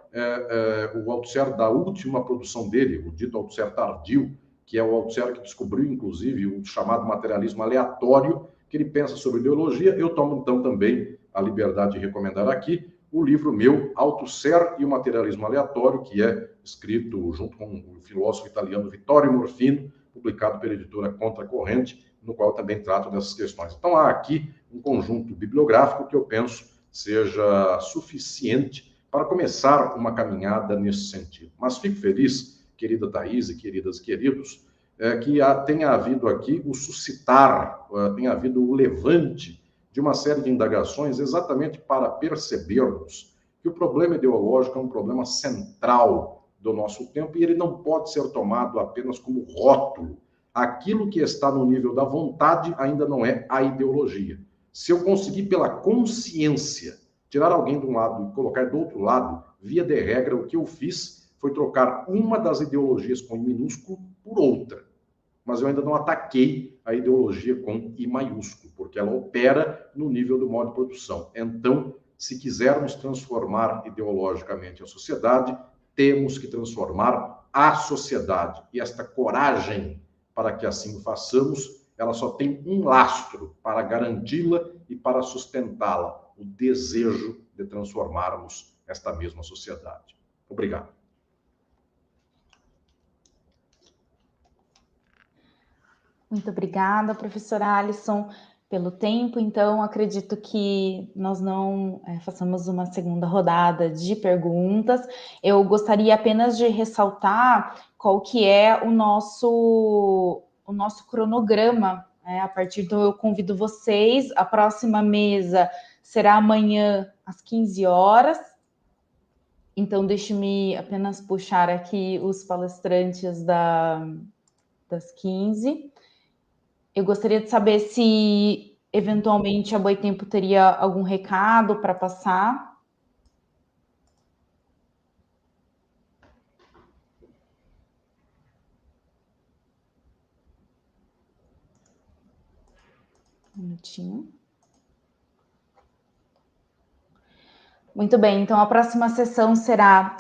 o Althusser da última produção dele, o dito Althusser tardio, que é o Althusser que descobriu, inclusive, o chamado materialismo aleatório, que ele pensa sobre ideologia. Eu tomo, então, também a liberdade de recomendar aqui o livro meu, Althusser e o Materialismo Aleatório, que é escrito junto com o filósofo italiano Vittorio Morfino, publicado pela editora Contracorrente, no qual também trato dessas questões. Então, há aqui um conjunto bibliográfico que eu penso seja suficiente para começar uma caminhada nesse sentido. Mas fico feliz, querida Thaís e queridas e queridos, que tenha havido aqui o suscitar, tenha havido o levante de uma série de indagações exatamente para percebermos que o problema ideológico é um problema central do nosso tempo e ele não pode ser tomado apenas como rótulo. Aquilo que está no nível da vontade ainda não é a ideologia. Se eu conseguir, pela consciência, tirar alguém de um lado e colocar do outro lado, via de regra, o que eu fiz foi trocar uma das ideologias com I minúsculo por outra. Mas eu ainda não ataquei a ideologia com I maiúsculo, porque ela opera no nível do modo de produção. Então, se quisermos transformar ideologicamente a sociedade, temos que transformar a sociedade. E esta coragem para que assim o façamos, ela só tem um lastro para garanti-la e para sustentá-la: o desejo de transformarmos esta mesma sociedade. Obrigado. Muito obrigada, professor Alisson, pelo tempo. Então, acredito que nós não façamos uma segunda rodada de perguntas. Eu gostaria apenas de ressaltar qual que é o nosso cronograma. A partir do eu convido vocês, a próxima mesa será amanhã às 15 horas. Então, deixe-me apenas puxar aqui os palestrantes das 15. Eu gostaria de saber se, eventualmente, a Boitempo teria algum recado para passar. Um minutinho. Muito bem, então a próxima sessão será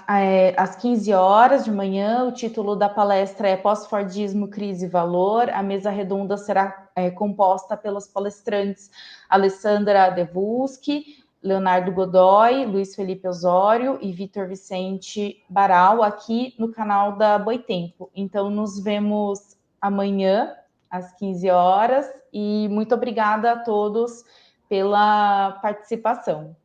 às 15 horas de manhã. O título da palestra é Pós-Fordismo, Crise e Valor. A mesa redonda será composta pelos palestrantes Alessandra Devuski, Leonardo Godoy, Luiz Felipe Osório e Vitor Vicente Baral, aqui no canal da Boitempo. Então, nos vemos amanhã, às 15 horas, e muito obrigada a todos pela participação.